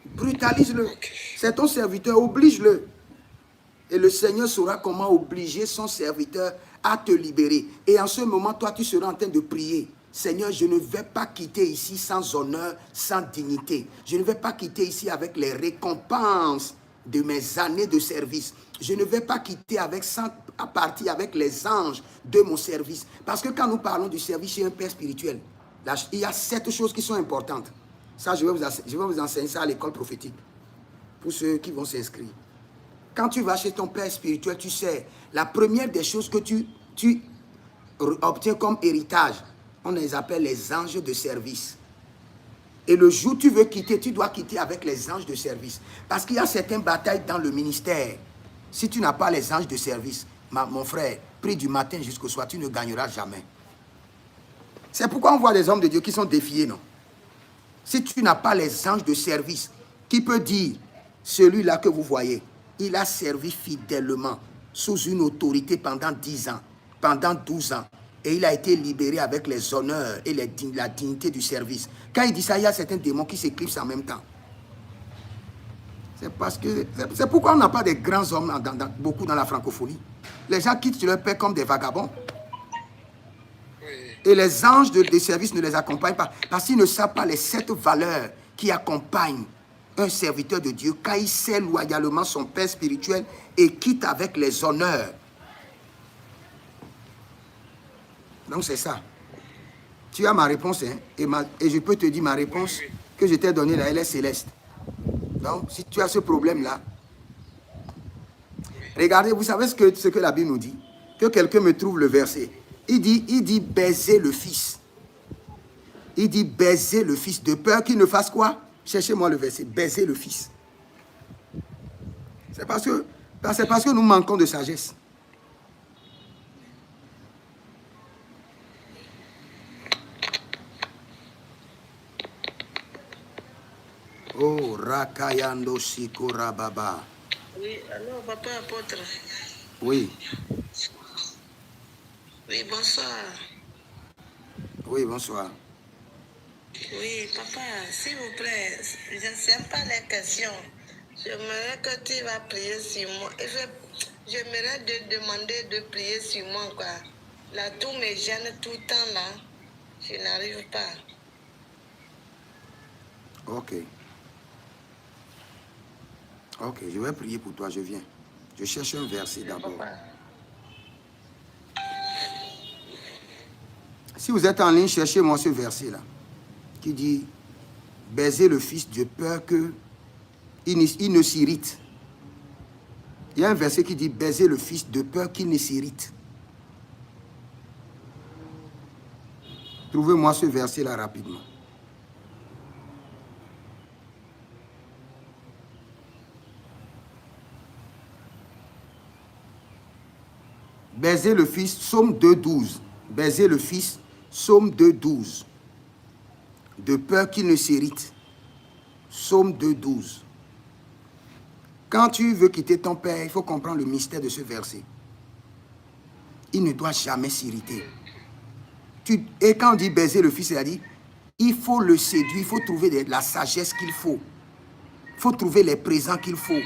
Brutalise-le. C'est ton serviteur, oblige-le. Et le Seigneur saura comment obliger son serviteur à te libérer. Et en ce moment, toi, tu seras en train de prier. Seigneur, je ne vais pas quitter ici sans honneur, sans dignité. Je ne vais pas quitter ici avec les récompenses de mes années de service. Je ne vais pas quitter sans partir avec les anges de mon service. Parce que quand nous parlons du service chez un père spirituel, là, il y a 7 choses qui sont importantes. Ça, je vais vous enseigner ça à l'école prophétique. Pour ceux qui vont s'inscrire. Quand tu vas chez ton père spirituel, tu sais, la première des choses que tu obtiens comme héritage, on les appelle les anges de service. Et le jour où tu veux quitter, tu dois quitter avec les anges de service. Parce qu'il y a certaines batailles dans le ministère. Si tu n'as pas les anges de service, mon frère, prie du matin jusqu'au soir, tu ne gagneras jamais. C'est pourquoi on voit des hommes de Dieu qui sont défiés, non? Si tu n'as pas les anges de service, qui peut dire, celui-là que vous voyez, il a servi fidèlement sous une autorité pendant 10 ans, pendant 12 ans, et il a été libéré avec les honneurs et la dignité du service. Quand il dit ça, il y a certains démons qui s'éclipsent en même temps. C'est pourquoi on n'a pas de grands hommes beaucoup dans la francophonie. Les gens quittent leur père comme des vagabonds. Et les anges de service ne les accompagnent pas parce qu'ils ne savent pas les 7 valeurs qui accompagnent un serviteur de Dieu quand il sert loyalement son père spirituel et quitte avec les honneurs. Donc c'est ça. Tu as ma réponse, hein, et je peux te dire ma réponse que je t'ai donnée là, elle est céleste. Donc si tu as ce problème-là, regardez, vous savez ce que la Bible nous dit? Que quelqu'un me trouve le verset. Il dit baiser le Fils. Il dit baiser le Fils, de peur qu'il ne fasse quoi? Cherchez-moi le verset, baiser le Fils. C'est parce que nous manquons de sagesse. Oh, Rakayando Sikora Baba. Oui, alors, papa apôtre. Oui. Oui, bonsoir. Oui, bonsoir. Oui, papa, s'il vous plaît, je ne sais pas les questions. J'aimerais que tu vas prier sur moi. J'aimerais te demander de prier sur moi, quoi. Là, tout me gêne tout le temps, là. Je n'arrive pas. Ok. Ok, je vais prier pour toi, je viens. Je cherche un verset d'abord. Si vous êtes en ligne, cherchez-moi ce verset-là, qui dit, baiser le Fils de peur qu'il ne s'irrite. Il y a un verset qui dit, baiser le Fils de peur qu'il ne s'irrite. Trouvez-moi ce verset-là rapidement. Baiser le Fils, Psaume 2,12. Baiser le Fils, Psaume 2,12. De peur qu'il ne s'irrite. Psaume 2,12. Quand tu veux quitter ton père, il faut comprendre le mystère de ce verset. Il ne doit jamais s'irriter. Et quand on dit baiser le Fils, c'est-à-dire, il faut le séduire, il faut trouver la sagesse qu'il faut. Il faut trouver les présents qu'il faut.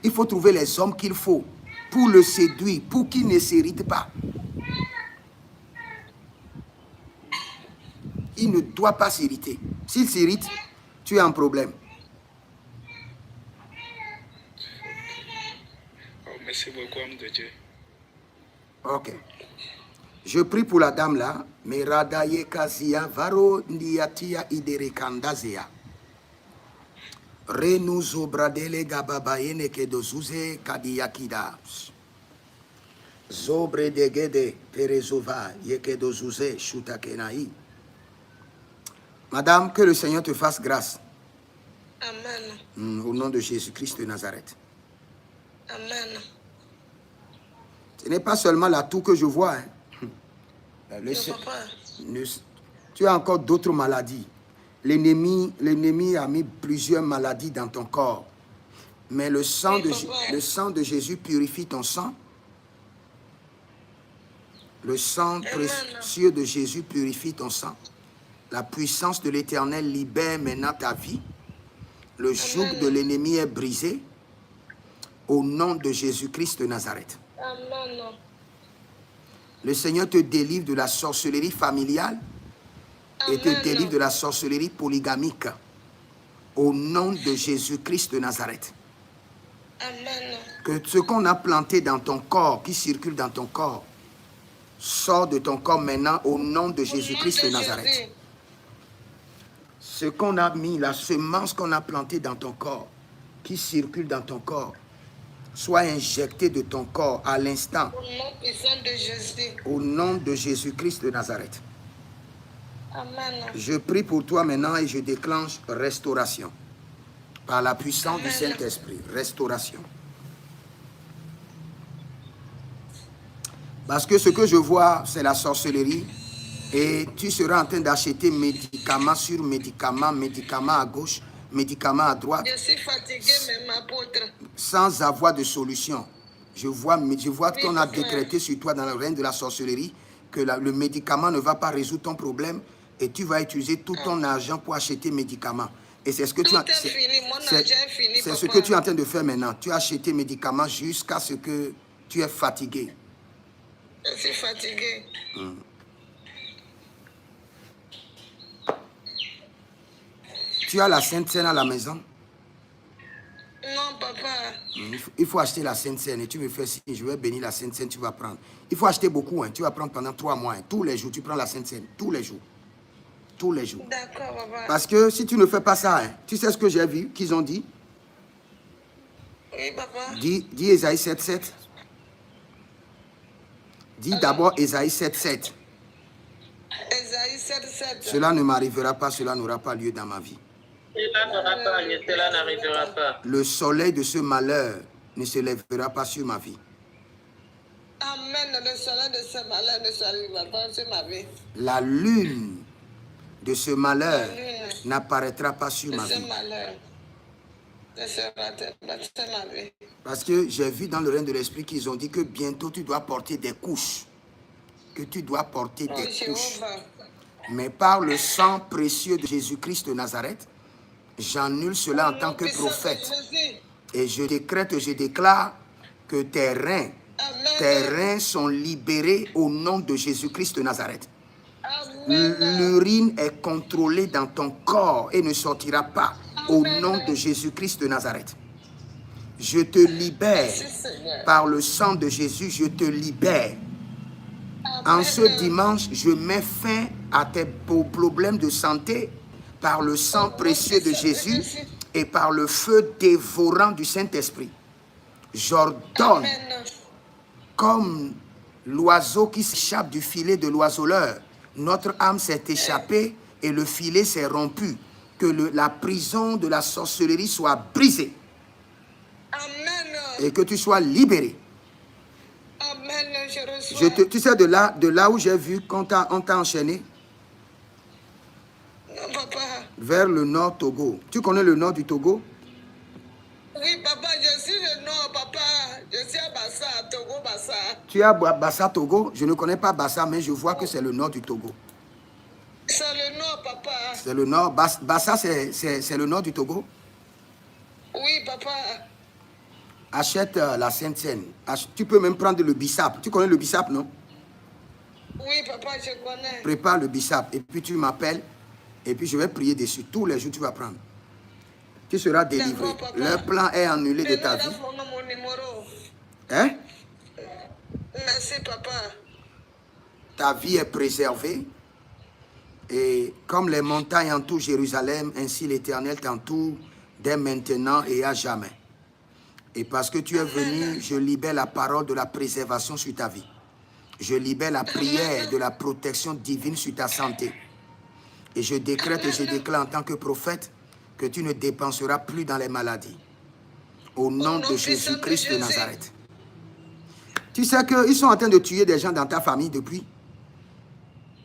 Il faut trouver les hommes qu'il faut pour le séduire, pour qu'il ne s'irrite pas. Il ne doit pas s'irriter. S'il s'irrite, tu as un problème. Oh, merci beaucoup, homme de Dieu. Ok. Je prie pour la dame là. Meradaye kazia varo ndiatia idere kandazea. Renuzo bradele gababayene kedozuze kadiyakida. Zobre degede perezova yekedozuze shutakenai. Madame, que le Seigneur te fasse grâce. Amen. Au nom de Jésus-Christ de Nazareth. Amen. Ce n'est pas seulement la toux que je vois. Hein. Tu as encore d'autres maladies. L'ennemi a mis plusieurs maladies dans ton corps. Mais le sang de Jésus purifie ton sang. Le sang précieux de Jésus purifie ton sang. La puissance de l'Éternel libère maintenant ta vie. Le joug de l'ennemi est brisé. Au nom de Jésus-Christ de Nazareth. Amen. Le Seigneur te délivre de la sorcellerie familiale et te délivre de la sorcellerie polygamique. Au nom de Jésus-Christ de Nazareth. Amen. Que ce qu'on a planté dans ton corps, qui circule dans ton corps, sort de ton corps maintenant au nom de Jésus-Christ de Nazareth. Ce qu'on a mis, la semence qu'on a plantée dans ton corps, qui circule dans ton corps, soit injectée de ton corps à l'instant. Au nom puissant de Jésus. Au nom de Jésus-Christ de Nazareth. Amen. Je prie pour toi maintenant et je déclenche restauration. Par la puissance du Amen. Saint-Esprit. Restauration. Parce que ce que je vois, c'est la sorcellerie. Et tu seras en train d'acheter médicaments sur médicaments, médicaments à gauche, médicaments à droite, Je suis fatiguée, même apôtre. sans avoir de solution. Je vois qu'on a papa. décrété sur toi dans le règne de la sorcellerie que le médicament ne va pas résoudre ton problème et tu vas utiliser tout ton argent pour acheter médicaments. Et c'est ce que Tout tu est fini, mon argent est fini, c'est ce papa. que tu es en train de faire maintenant. Tu as acheté médicaments jusqu'à ce que tu es fatigué. Je suis fatiguée. Tu as la Sainte Seine à la maison? Non, papa. Il faut acheter la Sainte Seine et tu me fais signe, je vais bénir la Sainte Seine, tu vas prendre. Il faut acheter beaucoup, hein. Tu vas prendre pendant 3 mois. Hein. Tous les jours, tu prends la Sainte Seine. Tous les jours. Tous les jours. D'accord, papa. Parce que si tu ne fais pas ça, hein, tu sais ce que j'ai vu, qu'ils ont dit? Oui, papa. Dis Ésaïe 7,7. Dis d'abord Ésaïe 7,7. Esaïe 7,7. Cela ne m'arrivera pas, cela n'aura pas lieu dans ma vie. Cela n'arrivera pas. Le soleil de ce malheur ne se lèvera pas sur ma vie. Amen. Le soleil de ce malheur ne s'arrivera pas sur ma vie. La lune de ce malheur La lune n'apparaîtra pas sur de ma ce vie. malheur ne sera pas sur ma vie. Parce que j'ai vu dans le règne de l'esprit qu'ils ont dit que bientôt tu dois porter des couches. Que tu dois porter des couches. Jéhovah. Mais par le sang précieux de Jésus-Christ de Nazareth, j'annule cela en tant que Puissant de prophète. Jésus. Et je décrète, je déclare que tes Amen. reins sont libérés au nom de Jésus-Christ de Nazareth. Amen. L'urine est contrôlée dans ton corps et ne sortira pas au nom de Jésus-Christ de Nazareth. Je te libère Merci, Seigneur. par le sang de Jésus, je te libère. En Amen. ce dimanche, je mets fin à tes problèmes de santé par le sang précieux de Jésus et par le feu dévorant du Saint-Esprit. J'ordonne, Amen. comme l'oiseau qui s'échappe du filet de l'oiseleur, notre âme s'est échappée et le filet s'est rompu. Que la prison de la sorcellerie soit brisée Amen. et que tu sois libéré. Amen. Je reçois. Tu sais de là où j'ai vu qu'on t'a enchaîné Non, papa. vers le nord Togo. Tu connais le nord du Togo? Oui, papa, je suis le nord, papa. Je suis à Bassa, à Togo, Bassa. Tu es à Bassa, Togo. Je ne connais pas Bassa, mais je vois que c'est le nord du Togo. C'est le nord, papa. C'est le nord. Bassa, c'est le nord du Togo. Oui, papa. Achète la Sainte Seine. Tu peux même prendre le bissap. Tu connais le bissap, non? Oui, papa, je connais. Prépare le bissap et puis tu m'appelles et puis je vais prier dessus. Tous les jours, tu vas prendre. Tu seras délivré. D'accord, papa. Le plan est annulé de ta vie. Donne-moi mon numéro. Hein? Merci, papa. Ta vie est préservée. Et comme les montagnes entourent Jérusalem, ainsi l'Éternel t'entoure dès maintenant et à jamais. Et parce que tu es venu, je libère la parole de la préservation sur ta vie. Je libère la prière de la protection divine sur ta santé. Et je décrète et je déclare en tant que prophète que tu ne dépenseras plus dans les maladies. Au nom de Jésus-Christ de Nazareth. Tu sais qu'ils sont en train de tuer des gens dans ta famille depuis?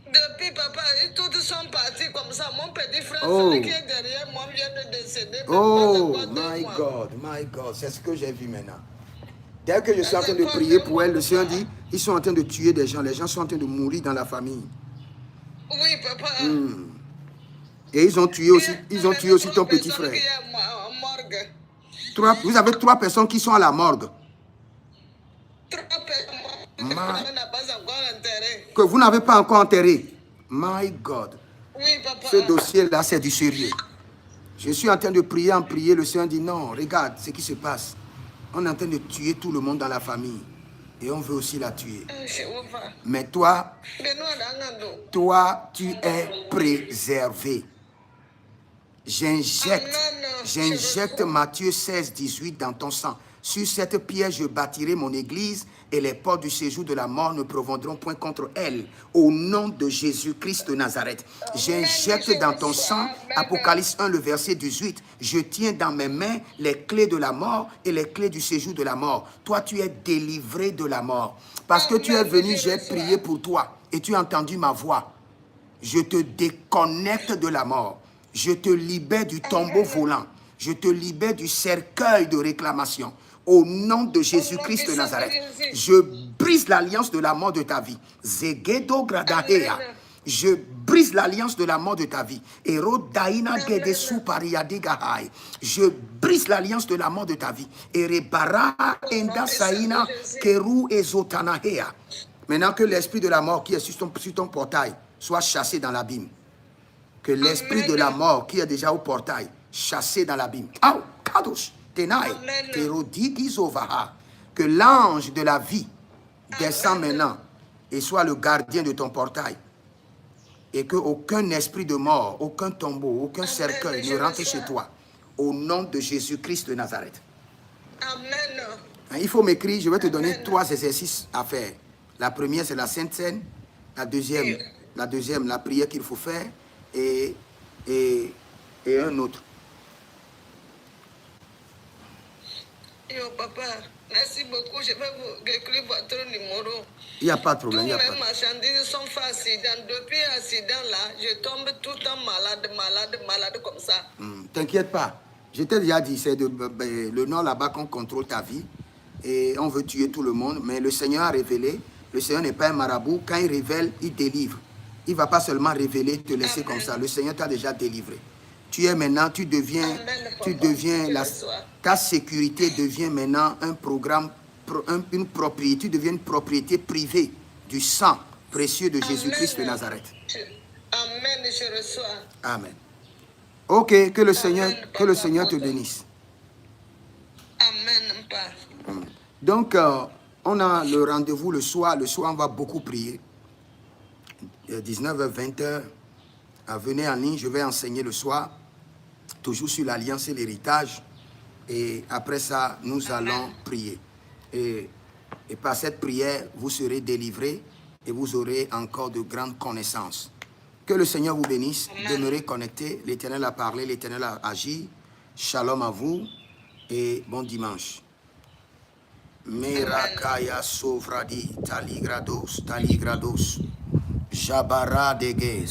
Depuis, papa, ils tous sont partis comme ça. Mon petit frère, Oh. celui qui est derrière moi, vient de décéder. Oh, Même pas my encore 2 mois. God, my God. C'est ce que j'ai vu maintenant. Dès que je suis en train de prier pour elle, le Seigneur dit, ils sont en train de tuer des gens. Les gens sont en train de mourir dans la famille. Oui, papa. Et ils ont tué aussi ton petit frère. Qui est en morgue. Vous avez 3 personnes qui sont à la morgue. 3 personnes. Mon frère n'a pas encore enterré. Que vous n'avez pas encore enterré. My God. Oui, papa. Ce dossier-là, c'est du sérieux. Je suis en train de prier, le Seigneur dit non, regarde ce qui se passe. On est en train de tuer tout le monde dans la famille. Et on veut aussi la tuer. Jéhovah. Mais toi, Benoît Dangando. toi, tu es préservé. J'injecte Amen. Matthieu 16, 18 dans ton sang. Sur cette pierre, je bâtirai mon église et les portes du séjour de la mort ne prévaudront point contre elle. Au nom de Jésus-Christ de Nazareth, j'injecte dans ton sang, Apocalypse 1, le verset 18, je tiens dans mes mains les clés de la mort et les clés du séjour de la mort. Toi, tu es délivré de la mort. Parce que tu es venu, j'ai prié pour toi et tu as entendu ma voix. Je te déconnecte de la mort. Je te libère du tombeau volant. Je te libère du cercueil de réclamation. Au nom de Jésus-Christ de Nazareth, je brise l'alliance de la mort de ta vie. Zegedo Gradahea. Je brise l'alliance de la mort de ta vie. Erodaina Gedesu Pariadigahai. Je brise l'alliance de la mort de ta vie. Erebara Enda Saina Keru Ezotanahea. Maintenant que l'esprit de la mort qui est sur ton portail soit chassé dans l'abîme. Que l'esprit de la mort qui est déjà au portail, chassé dans l'abîme. Au Kadosh. Que l'ange de la vie descend maintenant et soit le gardien de ton portail. Et qu'aucun esprit de mort, aucun tombeau, aucun cercueil ne rentre chez toi. Au nom de Jésus-Christ de Nazareth. Amen. Il faut m'écrire, je vais te donner 3 exercices à faire. La première, c'est la Sainte Seine. La deuxième, la prière qu'il faut faire. Et un autre. Yo, papa, merci beaucoup. Je vais vous écrire votre numéro. Il n'y a pas de Tous problème. mes marchandises sont fait accident. Depuis l'accident là, je tombe tout le temps malade comme ça. T'inquiète pas. Je t'ai déjà dit, c'est le nord là-bas qu'on contrôle ta vie. Et on veut tuer tout le monde. Mais le Seigneur a révélé. Le Seigneur n'est pas un marabout. Quand il révèle, il délivre. Il ne va pas seulement révéler, te laisser comme ça. Le Seigneur t'a déjà délivré. Tu es maintenant, tu deviens, ta sécurité devient maintenant un programme, une propriété, tu deviens une propriété privée du sang précieux de Jésus-Christ de Nazareth. Amen, je reçois. Amen. Ok, que le Seigneur te bénisse. Amen, Papa. Donc, on a le rendez-vous le soir. Le soir, on va beaucoup prier. 19h, 20h. Venez en ligne, je vais enseigner le soir, toujours sur l'alliance et l'héritage. Et après ça, nous allons prier. Et par cette prière, vous serez délivrés et vous aurez encore de grandes connaissances. Que le Seigneur vous bénisse. Demeurez connectés. L'Éternel a parlé, l'Éternel a agi. Shalom à vous et bon dimanche. Merakaya sovradi taligrados. Jabara dege